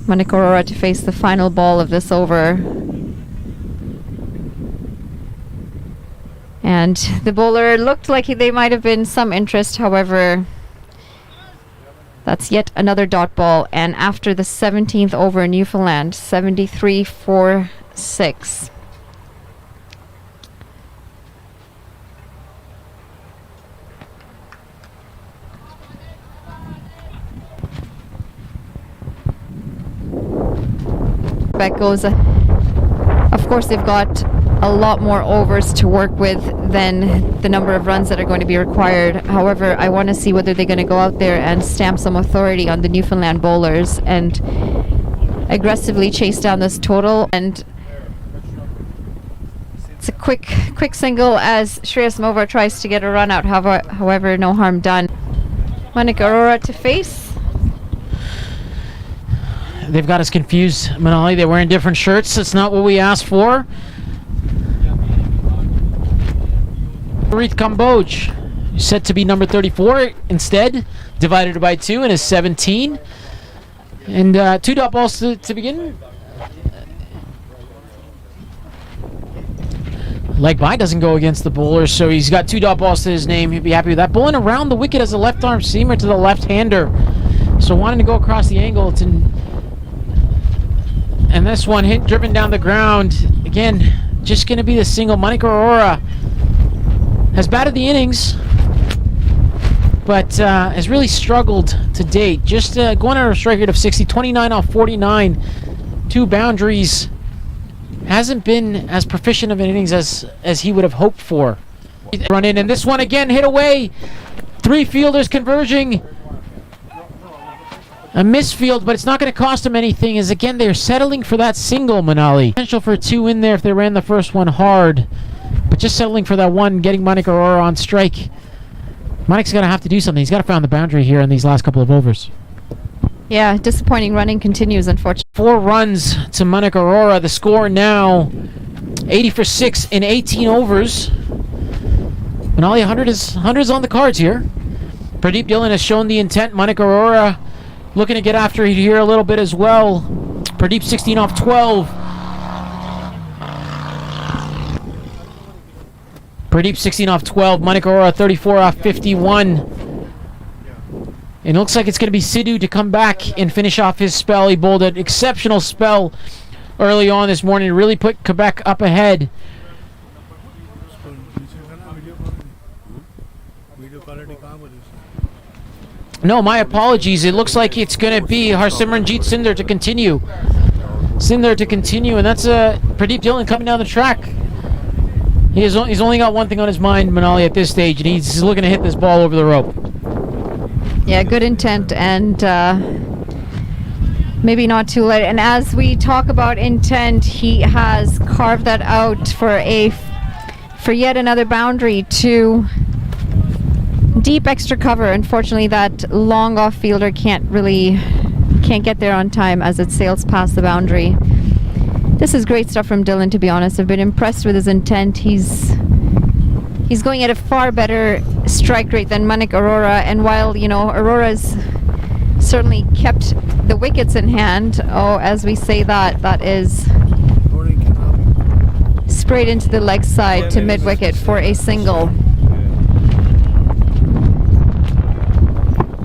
Manik Aurora to face the final ball of this over. And the bowler looked like they might have been some interest, however, that's yet another dot ball. And after the 17th over, Newfoundland, 73-4-6. Quebec goes. Of course, they've got a lot more overs to work with than the number of runs that are going to be required. However, I want to see whether they're going to go out there and stamp some authority on the Newfoundland bowlers and aggressively chase down this total. And it's a quick single as Shreyas Movar tries to get a run out. However, no harm done. Manik Aurora to face. They've got us confused, Manali. They're wearing different shirts. That's not what we asked for. Harith Kamboj, set to be number 34 instead, divided by 2 and is 17. And 2 dot balls to begin. Leg by doesn't go against the bowler, so he's got 2 dot balls to his name. He'd be happy with that. Bowling around the wicket as a left arm seamer to the left-hander. So wanting to go across the angle. And this one driven down the ground. Again, just going to be the single. Manik Aurora has batted the innings, but has really struggled to date. Just going on a strike rate of 60, 29 off 49, 2 boundaries. Hasn't been as proficient of an innings as he would have hoped for. Run in, and this one again hit away. 3 fielders converging. A misfield, but it's not going to cost them anything, as again they're settling for that single, Manali. Potential for 2 in there if they ran the first one hard. But just settling for that one, getting Manik Aurora on strike. Manik's going to have to do something. He's got to find the boundary here in these last couple of overs. Yeah, disappointing running continues, unfortunately. 4 runs to Manik Aurora. The score now 80 for 6 in 18 overs. Manali, 100 is on the cards here. Pradeep Dillon has shown the intent. Manik Aurora looking to get after it here a little bit as well. Pradeep 16 off 12. Pradeep 16 off 12. Manik Aurora 34 off 51. And it looks like it's going to be Sidhu to come back and finish off his spell. He bowled an exceptional spell early on this morning to really put Quebec up ahead. No, my apologies. It looks like it's going to be Harsimranjit Sindar to continue. And that's Pradeep Dillon coming down the track. He's only got one thing on his mind, Manali, at this stage, and he's looking to hit this ball over the rope. Yeah, good intent, and maybe not too late. And as we talk about intent, he has carved that out for yet another boundary to deep extra cover. Unfortunately, that long off fielder can't get there on time as it sails past the boundary. This is great stuff from Dillon, to be honest. I've been impressed with his intent. He's going at a far better strike rate than Manik Aurora, and while Aurora's certainly kept the wickets in hand. Oh, as we say that, that is sprayed into the leg side to mid wicket for a single.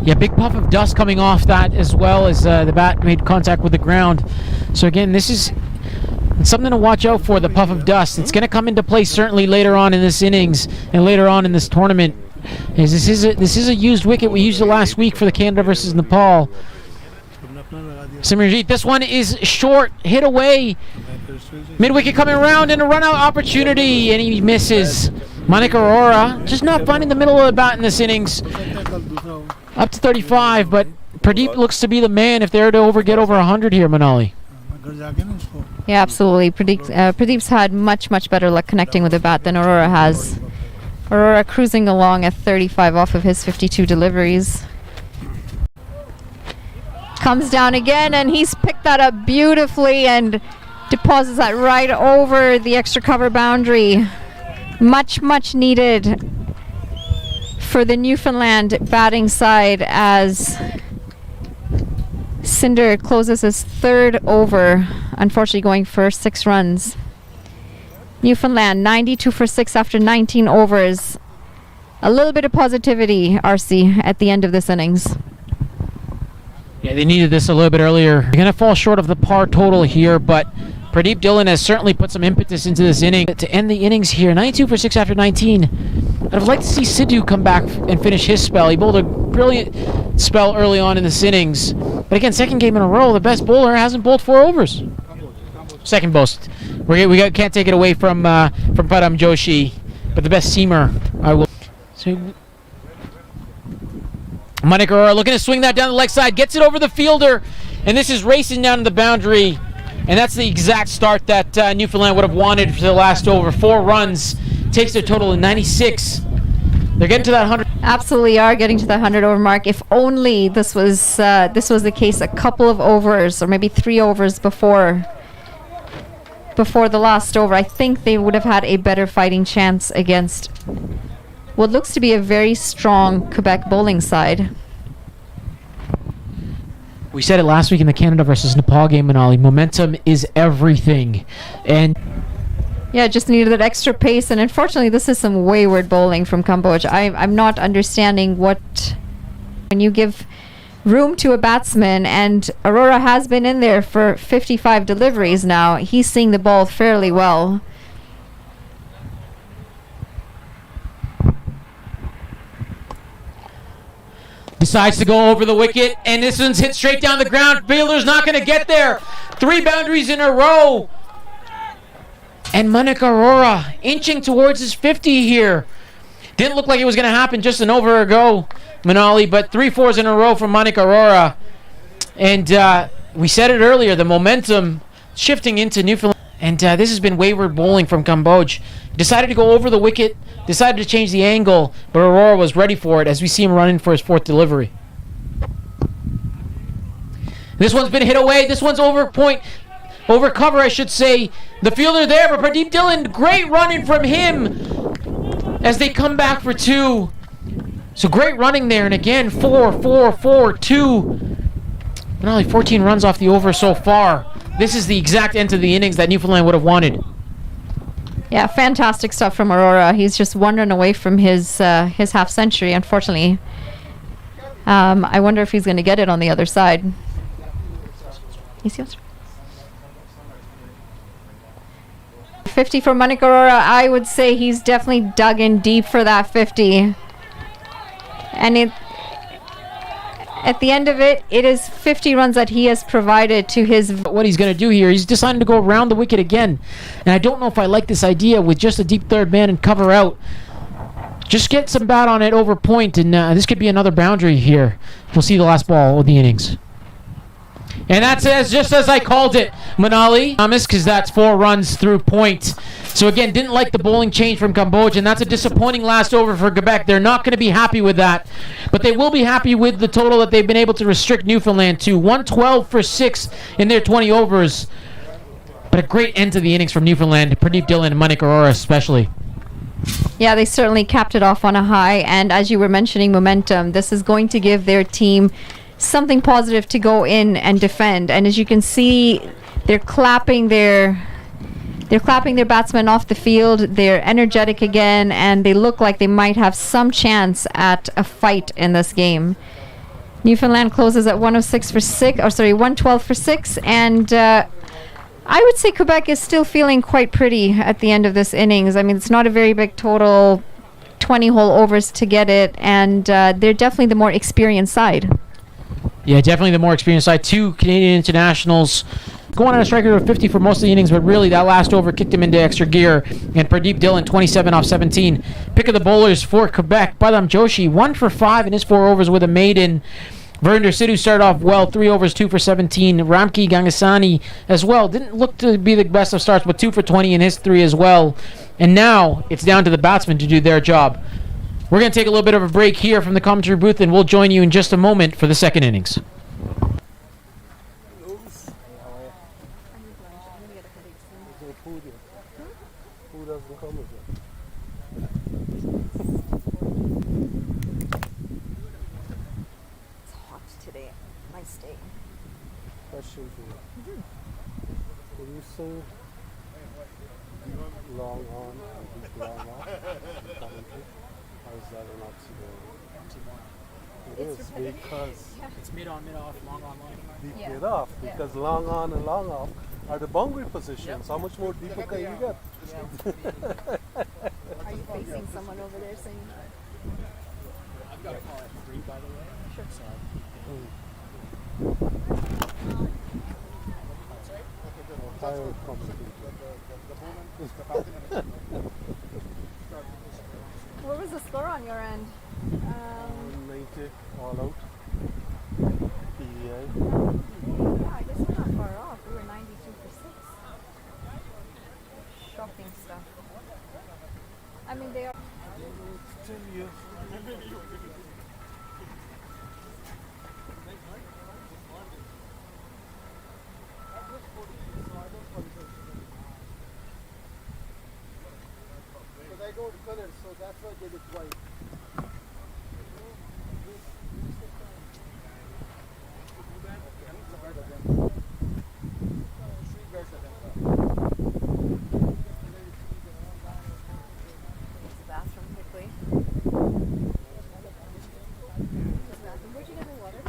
Yeah, big puff of dust coming off that as well as the bat made contact with the ground. So again, this is something to watch out for, the puff of dust. It's going to come into play certainly later on in this innings and later on in this tournament. This is a used wicket. We used it last week for the Canada versus Nepal. Simranjeet, this one is short, hit away. Mid-wicket coming around and a run-out opportunity, and he misses. Manik Arora just not finding the middle of the bat in this innings. Up to 35, but Pradeep looks to be the man if they're to get over 100 here, Manali. Yeah, absolutely. Pradeep's had much better luck connecting with the bat than Aurora has. Aurora cruising along at 35 off of his 52 deliveries. Comes down again, and he's picked that up beautifully and deposits that right over the extra cover boundary. Much needed for the Newfoundland batting side as Cinder closes his third over, unfortunately going for 6 runs. Newfoundland 92 for 6 after 19 overs. A little bit of positivity, RC, at the end of this innings. Yeah, they needed this a little bit earlier. They're going to fall short of the par total here, but Pradeep Dillon has certainly put some impetus into this inning to end the innings here. 92 for 6 after 19. I'd have liked to see Sidhu come back and finish his spell. He bowled a brilliant spell early on in this innings. But again, second game in a row, the best bowler hasn't bowled 4 overs. Second most. Can't take it away from Param Joshi, but the best seamer, I will. So, Manik Arora looking to swing that down the leg side, gets it over the fielder, and this is racing down to the boundary. And that's the exact start that Newfoundland would have wanted for the last over. 4 runs, takes their total to 96. They're getting to that 100. Absolutely are getting to the 100 over mark. If only this was the case a couple of overs, or maybe 3 overs before the last over, I think they would have had a better fighting chance against what looks to be a very strong Quebec bowling side. We said it last week in the Canada versus Nepal game, Manali. Momentum is everything. And yeah, just needed that extra pace, and unfortunately this is some wayward bowling from Cambodia. I'm not understanding what, when you give room to a batsman, and Aurora has been in there for 55 deliveries now, he's seeing the ball fairly well. decides to go over the wicket, and this one's hit straight down the ground. Fielder's not going to get there. 3 boundaries in a row. And Manik Arora inching towards his 50 here. Didn't look like it was going to happen just an over ago, Manali, but 3 fours in a row from Manik Arora. And we said it earlier, the momentum shifting into Newfoundland. And this has been wayward bowling from Cambodia. Decided to go over the wicket, decided to change the angle, but Aurora was ready for it as we see him running for his 4th delivery. This one's been hit away. This one's over cover, I should say. The fielder there, but Pradeep Dillon, great running from him as they come back for 2. So great running there, and again, 4, 4, 4, 2. Not only 14 runs off the over so far. This is the exact end of the innings that Newfoundland would have wanted. Yeah, fantastic stuff from Aurora. He's just 1 run away from his half century, unfortunately. I wonder if he's going to get it on the other side. Easy. 50 for Manik Arora. I would say he's definitely dug in deep for that 50. And at the end of it, it is 50 runs that he has provided to his... What he's going to do here, he's deciding to go around the wicket again. And I don't know if I like this idea with just a deep third man and cover out. Just get some bat on it over point, and this could be another boundary here. We'll see the last ball of the innings. And that's just as I called it, Manali. Because that's 4 runs through point. So again, didn't like the bowling change from Cambodia, and that's a disappointing last over for Quebec. They're not going to be happy with that. But they will be happy with the total that they've been able to restrict Newfoundland to. 112 for 6 in their 20 overs. But a great end to the innings from Newfoundland. Pradeep Dillon and Manik Arora especially. Yeah, they certainly capped it off on a high. And as you were mentioning, momentum. This is going to give their team something positive to go in and defend. And as you can see, they're clapping their batsmen off the field. They're energetic again, and they look like they might have some chance at a fight in this game. Newfoundland closes at 106 for 6, or sorry, 112 for 6, and I would say Quebec is still feeling quite pretty at the end of this innings. I mean, it's not a very big total, 20 whole overs to get it, and they're definitely the more experienced side. Yeah, definitely the more experienced side. 2 Canadian internationals going on a strike rate of 50 for most of the innings, but really that last over kicked him into extra gear. And Pradeep Dillon, 27 off 17. Pick of the bowlers for Quebec. Badam Joshi, 1 for 5 in his 4 overs with a maiden. Verinder Sidhu started off well, 3 overs, 2 for 17. Ramki Gangasani as well. Didn't look to be the best of starts, but 2 for 20 in his 3 as well. And now it's down to the batsmen to do their job. We're going to take a little bit of a break here from the commentary booth, and we'll join you in just a moment for the second innings. Question for you. Can you sing long on and deep long off commentary? Or is that an oxymoron? It is because It's mid on, mid off, long on, long off. deep mid off, because long on and long off are the boundary positions. How much more deeper can you get? Are you facing someone over there saying? I've got a call at 3, by the way. Sure. So, Higher commentary. What was the score on your end? 90 all out. PEA. Yeah, I guess we're not far off. We were 92 for 6. Shocking stuff. I mean, they are. Tell you. But I don't color, so that's why they look white. Bathroom quickly. Where'd you get the water?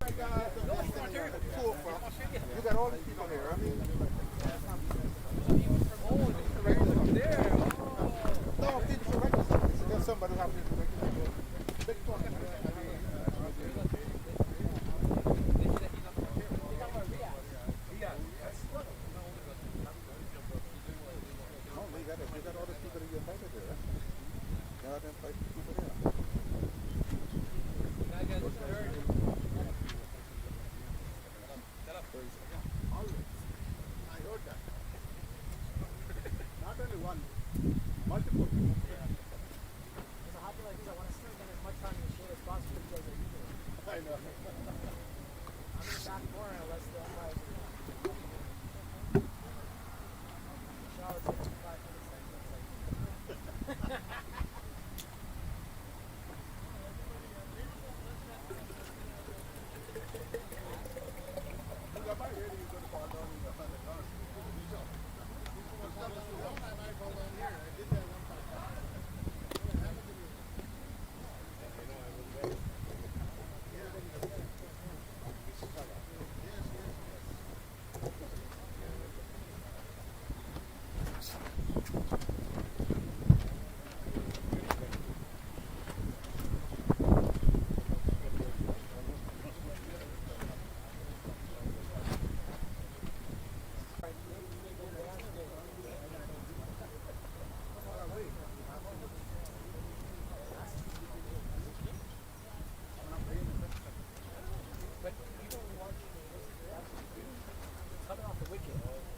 You got all these people here. I mean, no, people from regular service. There's somebody who happens to make it. Big talk. You got all these people that you invited there. You got them five people there. I heard that. Not only one, multiple people. I know.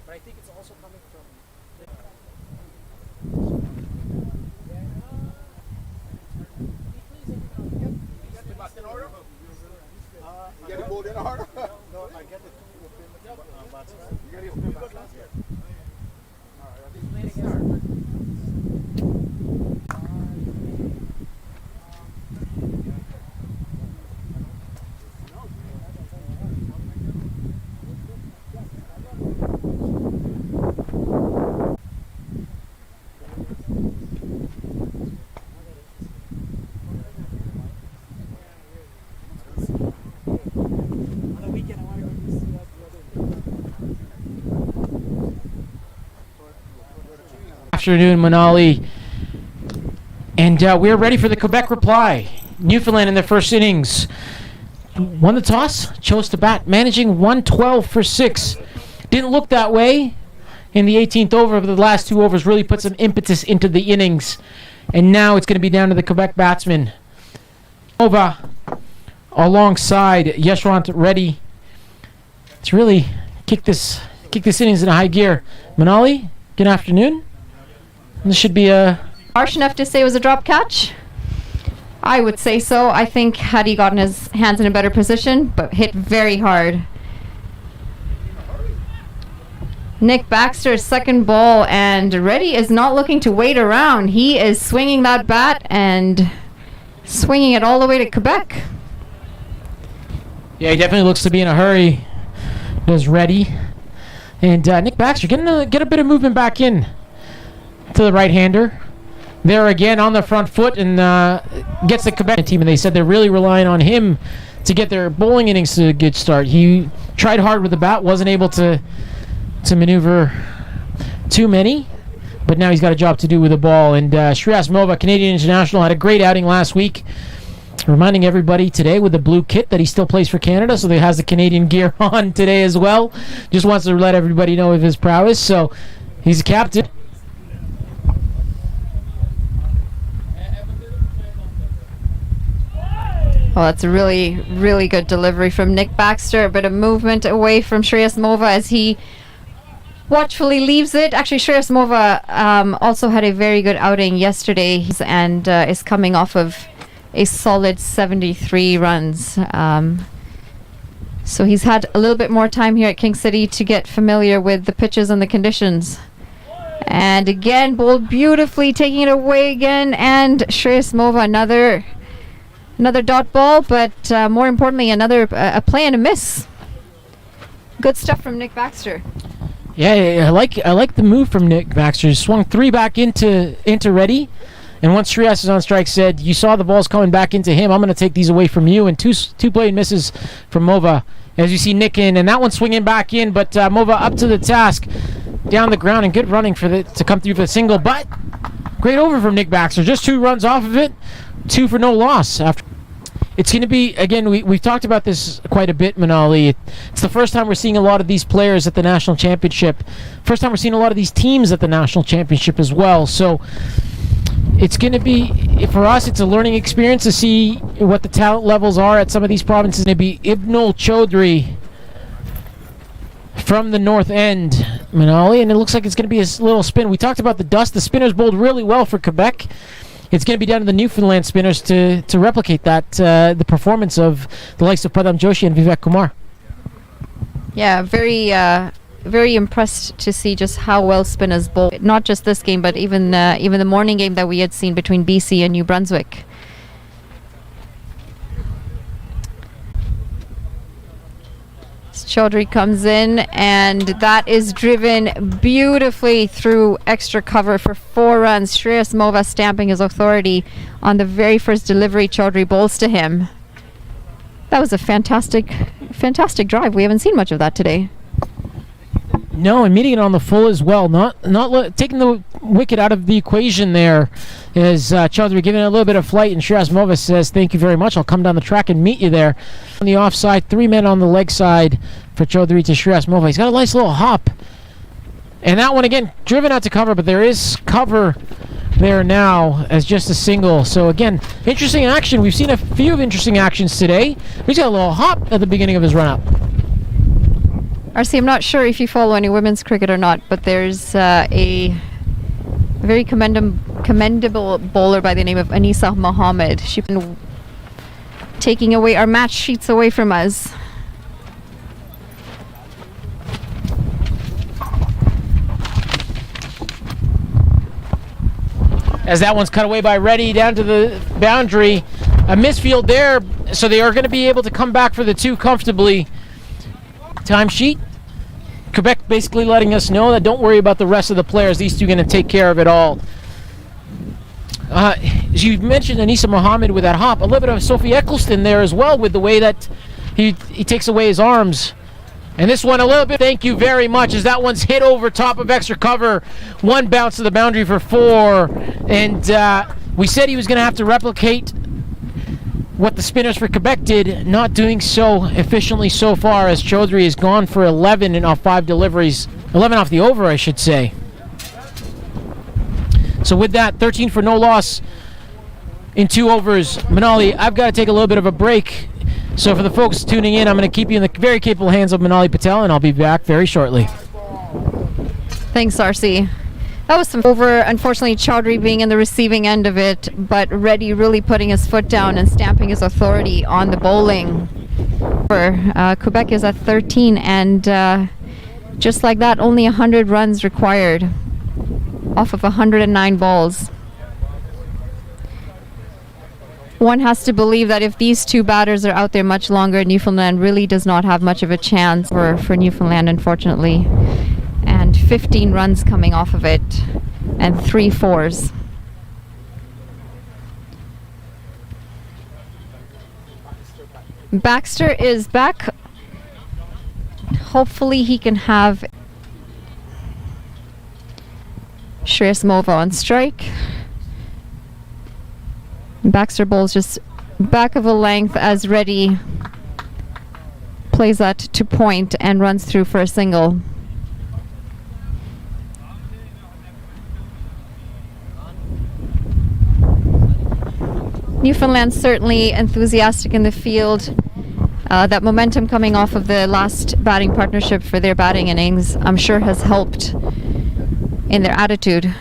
But I think it's also coming from. You get it moved in order? No, I get the two within batsmen. You get it within batsmen? All right, I think start. Afternoon, Manali. And we're ready for the Quebec reply. Newfoundland in their first innings won the toss, chose to bat, managing 112 for 6. Didn't look that way in the 18th over, but the last 2 overs really put some impetus into the innings. And now it's going to be down to the Quebec batsman. Nova alongside Yeshwant Reddy to really kick this innings in a high gear. Manali, good afternoon. This should be a... Harsh enough to say it was a drop catch? I would say so. I think had he gotten his hands in a better position, but hit very hard. Nick Baxter's second ball, and Reddy is not looking to wait around. He is swinging that bat and swinging it all the way to Quebec. Yeah, he definitely looks to be in a hurry. Does Reddy. And Nick Baxter get a bit of movement back in to the right-hander. There again on the front foot, and gets the Quebec team, and they said they're really relying on him to get their bowling innings to a good start. He tried hard with the bat, wasn't able to maneuver too many, but now he's got a job to do with the ball. And Shreyas Mova, Canadian international, had a great outing last week, reminding everybody today with the blue kit that he still plays for Canada, so he has the Canadian gear on today as well. Just wants to let everybody know of his prowess, so he's a captain. Well, that's a really, really good delivery from Nick Baxter. A bit of movement away from Shreyas Mova as he watchfully leaves it. Actually, Shreyas Mova also had a very good outing yesterday and is coming off of a solid 73 runs. So he's had a little bit more time here at King City to get familiar with the pitches and the conditions. And again, bowled beautifully, taking it away again. And Shreyas Mova, another dot ball, but more importantly, another a play and a miss. Good stuff from Nick Baxter. Yeah, I like the move from Nick Baxter. He swung 3 back into Reddy, And once Shreyas is on strike, said, you saw the balls coming back into him. I'm going to take these away from you. And two blade misses from Mova. As you see Nick in, and that one swinging back in, but Mova up to the task, down the ground, and good running to come through for the single. But great over from Nick Baxter. Just 2 runs off of it, 2 for no loss. After it's going to be, again, we've talked about this quite a bit, Manali. It's the first time we're seeing a lot of these players at the national championship. First time we're seeing a lot of these teams at the national championship as well. So it's going to be, for us, it's a learning experience to see what the talent levels are at some of these provinces. It's going to be Ibnul Chaudhry from the north end, Manali, and it looks like it's going to be a little spin. We talked about the dust. The spinners bowled really well for Quebec. It's going to be down to the Newfoundland spinners to replicate that, the performance of the likes of Pradam Joshi and Vivek Kumar. Yeah, very impressed to see just how well spinners bowl. Not just this game, but even the morning game that we had seen between BC and New Brunswick. Chaudhry comes in, and that is driven beautifully through extra cover for 4 runs. Shreyas Mova stamping his authority on the very first delivery Chaudhry bowls to him. That was a fantastic drive. We haven't seen much of that today. No, and meeting it on the full as well. Not taking the wicket out of the equation there is Chaudhry giving it a little bit of flight, and Shreyas Mova says, thank you very much. I'll come down the track and meet you there. On the offside, 3 men on the leg side for Chaudhry to Shreyas Mova. He's got a nice little hop. And that one, again, driven out to cover, but there is cover there now as just a single. So, again, interesting action. We've seen a few interesting actions today. He's got a little hop at the beginning of his run-up. RC, I'm not sure if you follow any women's cricket or not, but there's a very commendable bowler by the name of Anisa Mohammed. She's been taking away our match sheets away from us. As that one's cut away by Reddy down to the boundary. A misfield there, so they are going to be able to come back for the 2 comfortably. Timesheet. Quebec basically letting us know that don't worry about the rest of the players. These 2 are going to take care of it all. As you mentioned, Anisa Mohammed with that hop. A little bit of Sophie Eccleston there as well with the way that he takes away his arms. And this one a little bit, thank you very much, as that one's hit over top of extra cover. 1 bounce to the boundary for 4. And we said he was going to have to replicate what the spinners for Quebec did, not doing so efficiently so far, as Chaudhry has gone for 11 in off 5 deliveries. 11 off the over, I should say. So with that, 13 for no loss in 2 overs. Manali, I've got to take a little bit of a break. So for the folks tuning in, I'm going to keep you in the very capable hands of Manali Patel, and I'll be back very shortly. Thanks, RC. That was some over. Unfortunately, Chaudhry being in the receiving end of it, but Reddy really putting his foot down and stamping his authority on the bowling. Quebec is at 13, and just like that, only 100 runs required off of 109 balls. One has to believe that if these 2 batters are out there much longer, Newfoundland really does not have much of a chance for Newfoundland, unfortunately. And 15 runs coming off of it, and 3 fours. Baxter is back. Hopefully he can have Shreyas Mova on strike. Baxter bowls just back of a length as Reddy plays that to point and runs through for a single. Newfoundland certainly enthusiastic in the field. That momentum coming off of the last batting partnership for their batting innings, I'm sure has helped in their attitude.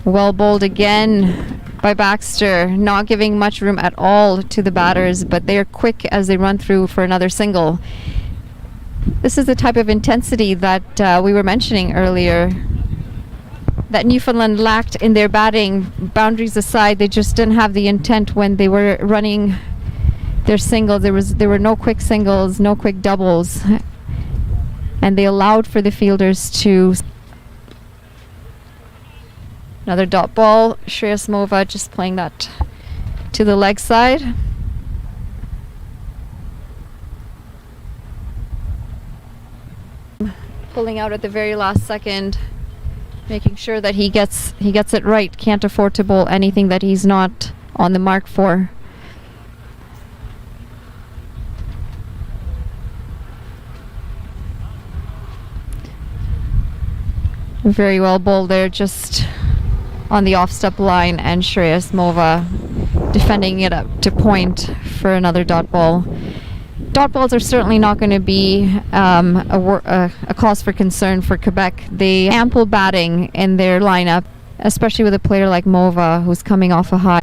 Well bowled again by Baxter, not giving much room at all to the batters, but they are quick as they run through for another single. This is the type of intensity that we were mentioning earlier that Newfoundland lacked in their batting. Boundaries aside, they just didn't have the intent when they were running their singles. There were no quick singles, no quick doubles, and they allowed for the fielders to. Another dot ball. Shreyasmova just playing that to the leg side. Pulling out at the very last second, making sure that he gets it right. Can't afford to bowl anything that he's not on the mark for. Very well bowled there, just on the off-step line, and Shreyasmova defending it up to point for another dot ball. Dot balls are certainly not going to be a cause for concern for Quebec. They ample batting in their lineup, especially with a player like Mova who's coming off a high.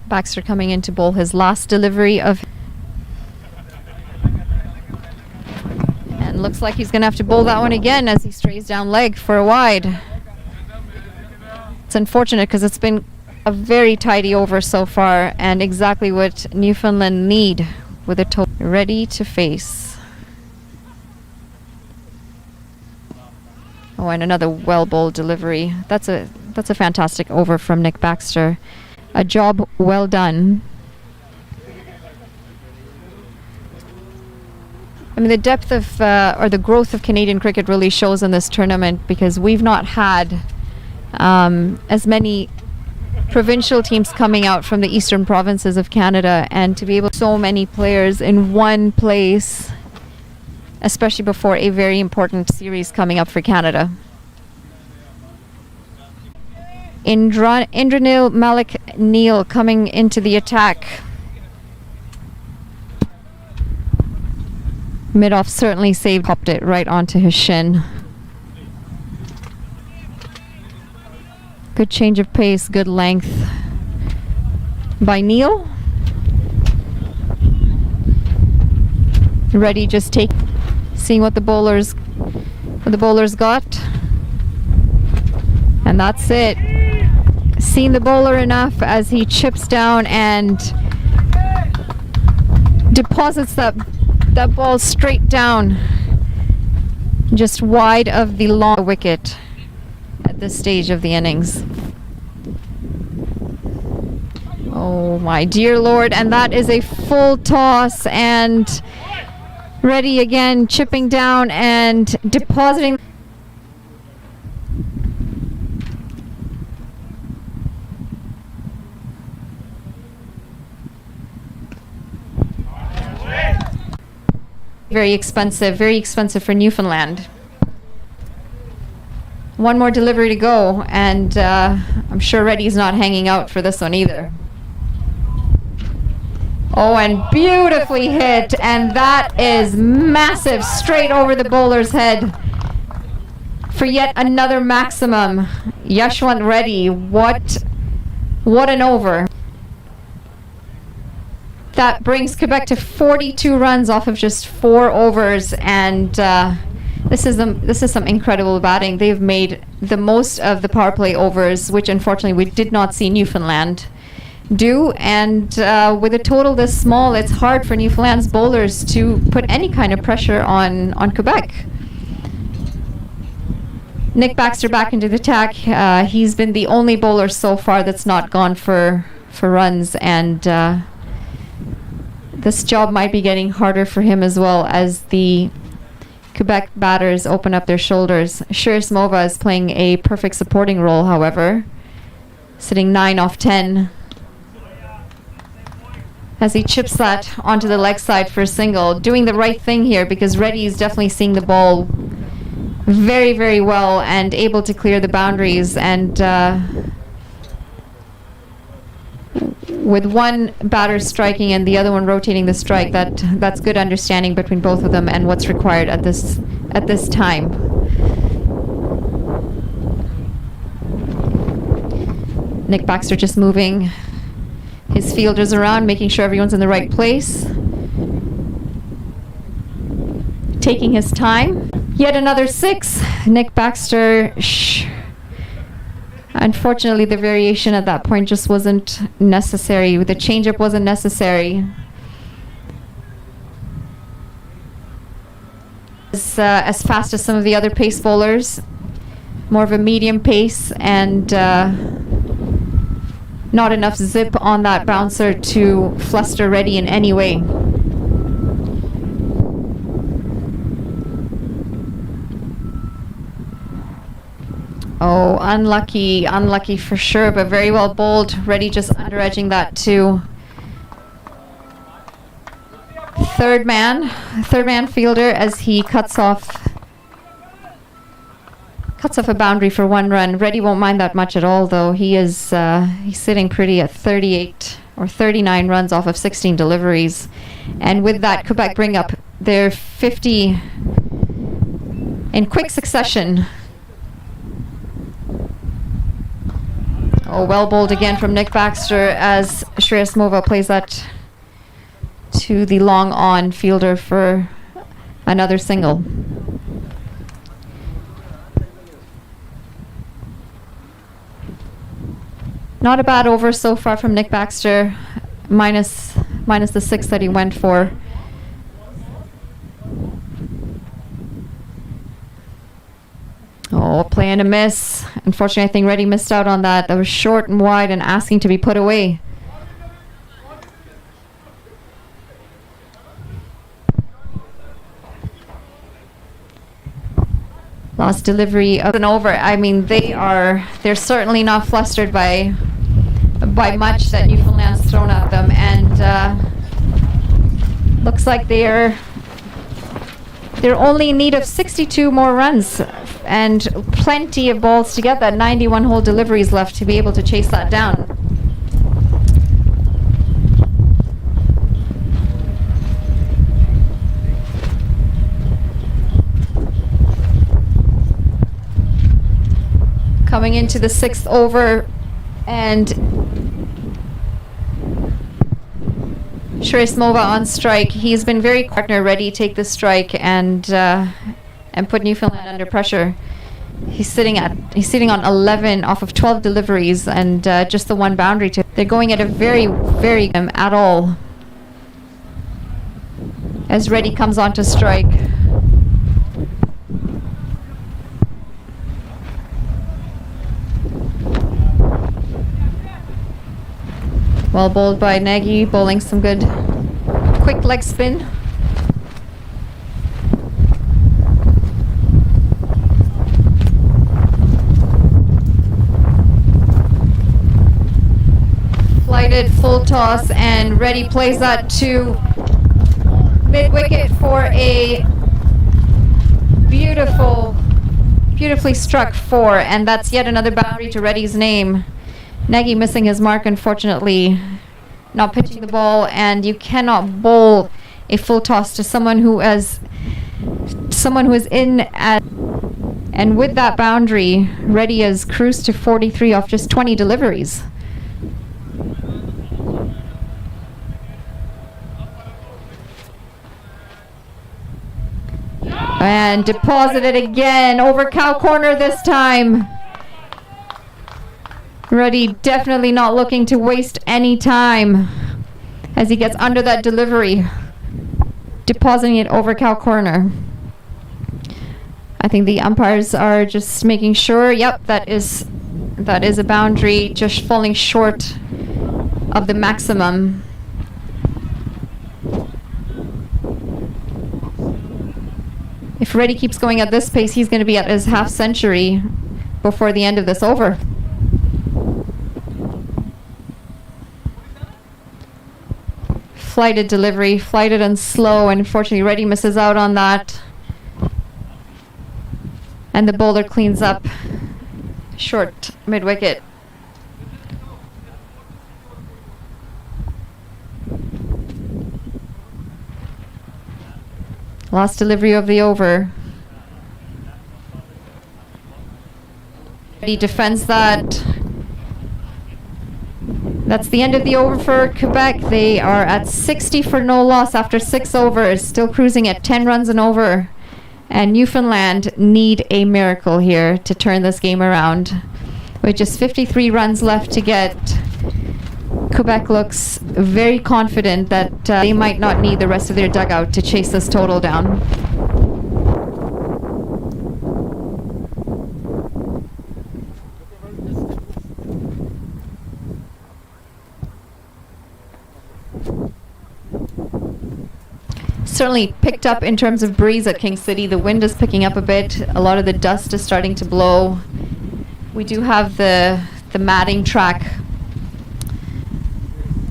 Baxter coming in to bowl his last delivery of, and looks like he's gonna have to bowl that one again as he strays down leg for a wide. It's unfortunate because it's been a very tidy over so far, and exactly what Newfoundland need with a toe ready to face. Oh, and another well bowled delivery. That's a fantastic over from Nick Baxter. A job well done. I mean, the depth of or the growth of Canadian cricket really shows in this tournament, because we've not had as many provincial teams coming out from the eastern provinces of Canada, and to be able to so many players in one place, especially before a very important series coming up for Canada. Indranil Malik Neal coming into the attack. Mid-off certainly saved, popped it right onto his shin. Good change of pace, good length by Neal. Ready, just seeing what the bowlers got. And that's it. Seen the bowler enough as he chips down and deposits that ball straight down, just wide of the long wicket at this stage of the innings. Oh my dear Lord, and that is a full toss, and ready again, chipping down and depositing. Very expensive for Newfoundland. One more delivery to go, and I'm sure Reddy's not hanging out for this one either. Oh, and beautifully hit, and that is massive, straight over the bowler's head for yet another maximum. Yashwant Reddy, what an over. That brings Quebec to 42 runs off of just 4 overs, and this is some incredible batting. They've made the most of the power play overs, which unfortunately we did not see Newfoundland do. And with a total this small, it's hard for Newfoundland's bowlers to put any kind of pressure on Quebec. Nick Baxter back into the attack. He's been the only bowler so far that's not gone for runs, and this job might be getting harder for him as well as the Quebec batters open up their shoulders. Shreyasmova is playing a perfect supporting role, however, sitting 9 off 10 as he chips that onto the leg side for a single. Doing the right thing here, because Reddy is definitely seeing the ball very, very well and able to clear the boundaries, and with one batter striking and the other one rotating the strike, that's good understanding between both of them and what's required at this time. Nick Baxter just moving his fielders around, making sure everyone's in the right place, taking his time. Yet another 6. Nick Baxter Unfortunately, the variation at that point just wasn't necessary. The changeup wasn't necessary. As fast as some of the other pace bowlers. More of a medium pace and not enough zip on that bouncer to fluster Reddy in any way. Oh, unlucky for sure, but very well bowled. Reddy just under edging that too. Third man fielder as he cuts off a boundary for 1 run. Reddy won't mind that much at all, though. He's sitting pretty at 38 or 39 runs off of 16 deliveries. And with that, Quebec bring up their 50 in quick succession. Oh, well bowled again from Nick Baxter as Shreyasmova plays that to the long on fielder for another single. Not a bad over so far from Nick Baxter, minus the 6 that he went for. Oh, play and a miss. Unfortunately, I think Reddy missed out on that. That was short and wide and asking to be put away. Lost delivery of an over. I mean, they're certainly not flustered by much that Newfoundland's thrown at them, and looks like they're only in need of 62 more runs and plenty of balls to get that 91 hole deliveries left to be able to chase that down. Coming into the 6th over, and Shreyasmova on strike. He's been very partner ready to take the strike and put Newfoundland under pressure. He's sitting on 11 off of 12 deliveries and just the 1 boundary. They're going at a very at all as Reddy comes on to strike. Well bowled by Nagy, bowling some good quick leg spin. Flighted full toss, and Reddy plays that to mid wicket for a beautifully struck 4, and that's yet another boundary to Reddy's name. Nagy missing his mark, unfortunately, not pitching the ball, and you cannot bowl a full toss to someone who is in at, and with that boundary, Reddy has cruised to 43 off just 20 deliveries. And deposited again over cow corner this time. Reddy definitely not looking to waste any time as he gets under that delivery, depositing it over cow corner. I think the umpires are just making sure, yep, that is a boundary, just falling short of the maximum. If Reddy keeps going at this pace, he's going to be at his half century before the end of this over. Flighted delivery, flighted and slow, and unfortunately Reddy misses out on that. And the bowler cleans up short mid-wicket. Lost delivery of the over. Reddy defends that. That's the end of the over for Quebec. They are at 60 for no loss after 6 overs, still cruising at 10 runs and over. And Newfoundland need a miracle here to turn this game around. With just 53 runs left to get, Quebec looks very confident that they might not need the rest of their dugout to chase this total down. Certainly picked up in terms of breeze at King City. The wind is picking up a bit. A lot of the dust is starting to blow. We do have the matting track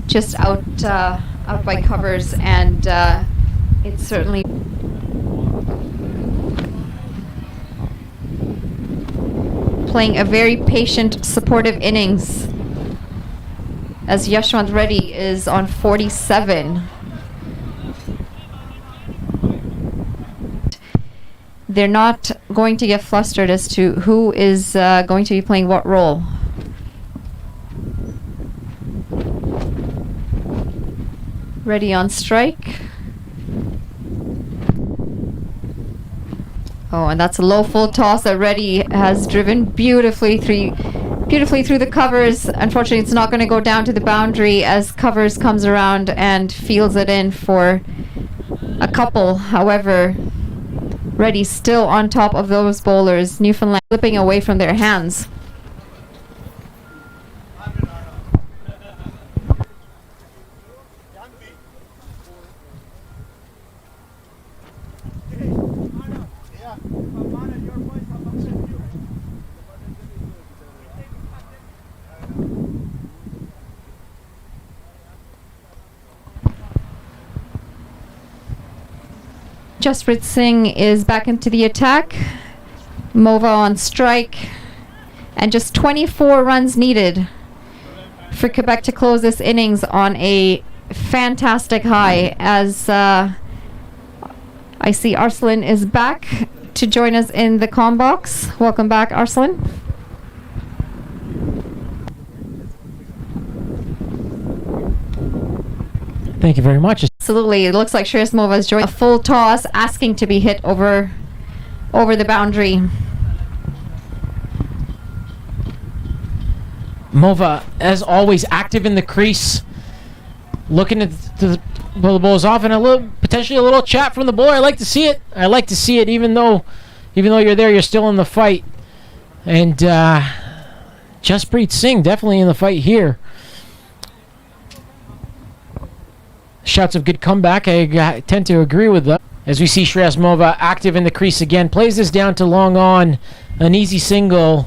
just out by covers, and it's certainly playing a very patient, supportive innings as Yashwant Reddy is on 47. They're not going to get flustered as to who is going to be playing what role. Ready on strike. Oh, and that's a low full toss that Reddy has driven beautifully through the covers. Unfortunately, it's not going to go down to the boundary as covers comes around and fields it in for a couple. However, Reddy still on top of those bowlers. Newfoundland slipping away from their hands. Jasprit Singh is back into the attack. Mova on strike. And just 24 runs needed for Quebec to close this innings on a fantastic high, as I see Arslan is back to join us in the comm box. Welcome back, Arslan. Thank you very much. Absolutely. It looks like Shreyas Mova is joining a full toss, asking to be hit over the boundary. Mova, as always, active in the crease, looking at the balls off, and potentially a little chat from the bowler. I like to see it. I like to see it, even though you're there, you're still in the fight. And Jasprit Singh definitely in the fight here. Shouts of good comeback. I tend to agree with that. As we see Shreyas Mova active in the crease again. Plays this down to long on. An easy single.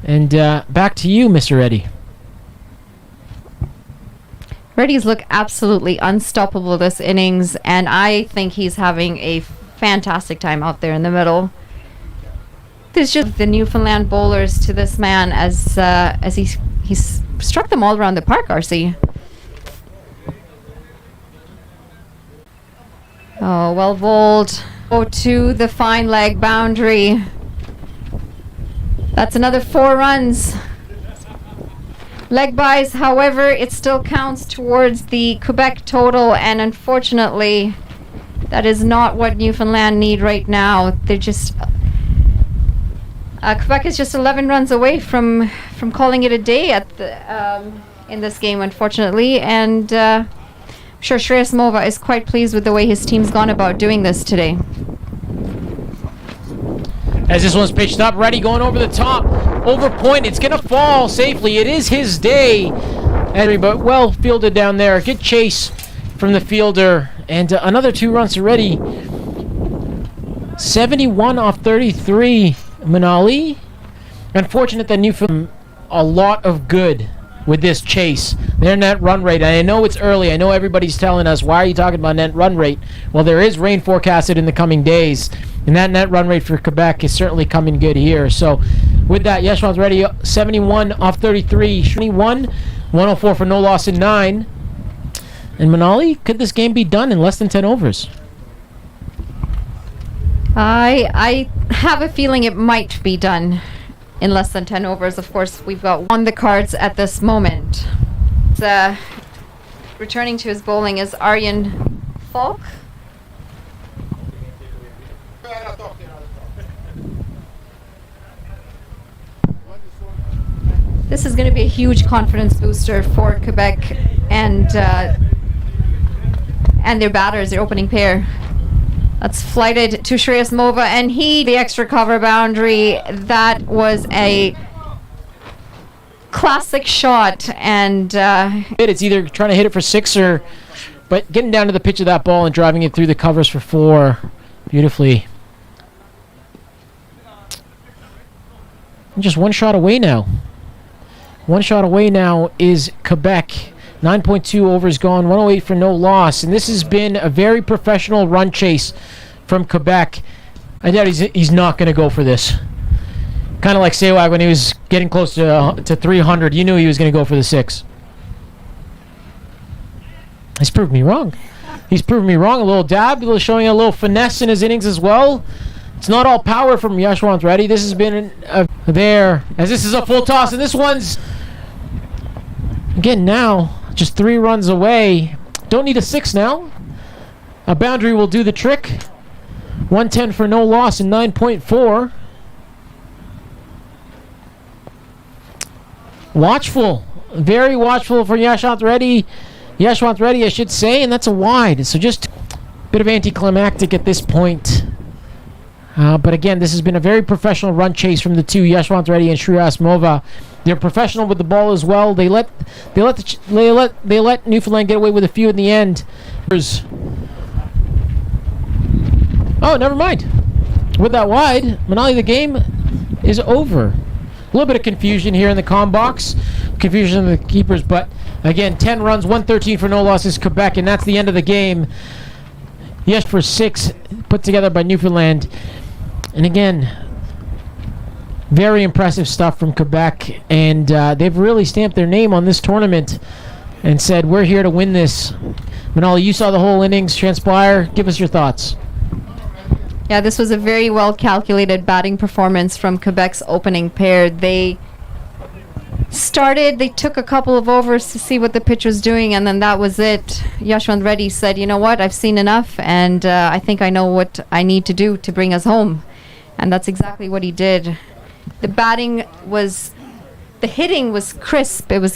And back to you, Mr. Reddy. Reddy's look absolutely unstoppable this innings, and I think he's having a fantastic time out there in the middle. There's just the Newfoundland bowlers to this man as he's struck them all around the park, RC. Oh, well bowled. Go to the fine leg boundary. That's another 4 runs. Leg buys, however, it still counts towards the Quebec total, and unfortunately, that is not what Newfoundland need right now. They're just... Quebec is just 11 runs away from calling it a day at the in this game, unfortunately, and I'm sure Shreyas Mova is quite pleased with the way his team's gone about doing this today. As this one's pitched up, Reddy going over the top, over point. It's going to fall safely. It is his day, but well fielded down there. Good chase from the fielder, and another 2 runs to Reddy. 71 off 33. Manali. Unfortunate that Newfoundland a lot of good with this chase. Their net run rate, and I know it's early. I know everybody's telling us, why are you talking about net run rate? Well, there is rain forecasted in the coming days, and that net run rate for Quebec is certainly coming good here. So with that, Yashwant's ready. 71 off 33. 21, 104 for no loss in 9. And Manali, could this game be done in less than 10 overs? I have a feeling it might be done in less than 10 overs. Of course, we've got on the cards at this moment. Returning to his bowling is Aryan Falk. This is going to be a huge confidence booster for Quebec and their batters, their opening pair. That's flighted to Shreyas Mova, and the extra cover boundary. That was a classic shot, and It's either trying to hit it for 6 but getting down to the pitch of that ball and driving it through the covers for 4 beautifully. And just one shot away now. One shot away now is Quebec. 9.2 overs gone, 108 for no loss. And this has been a very professional run chase from Quebec. I doubt he's not going to go for this. Kind of like Sewag when he was getting close to 300. You knew he was going to go for the 6. He's proved me wrong. He's proven me wrong. A little dab, showing a little finesse in his innings as well. It's not all power from Yashwant Reddy. This has been there, as this is a full toss, and this one's again now just 3 runs away. Don't need a 6 now. A boundary will do the trick. 110 for no loss and 9.4. Watchful, very watchful for Yashwant Reddy, I should say, and that's a wide. So just a bit of anticlimactic at this point. But again, this has been a very professional run chase from the two, Yashwant Reddy and Shreyas Mova. They're professional with the ball as well. They let Newfoundland get away with a few in the end. Oh, never mind. With that wide, Manali, the game is over. A little bit of confusion here in the comm box. Confusion in the keepers, but again, 10 runs, 113 for no losses, Quebec, and that's the end of the game. Yes, for 6, put together by Newfoundland. And again, very impressive stuff from Quebec, and they've really stamped their name on this tournament and said, we're here to win this. Manali, you saw the whole innings transpire. Give us your thoughts. yeah, this was a very well calculated batting performance from Quebec's opening pair. They took a couple of overs to see what the pitch was doing, and then that was it. Yashwant Reddy said, you know what, I've seen enough, and I think I know what I need to do to bring us home. And that's exactly what he did. The hitting was crisp, it was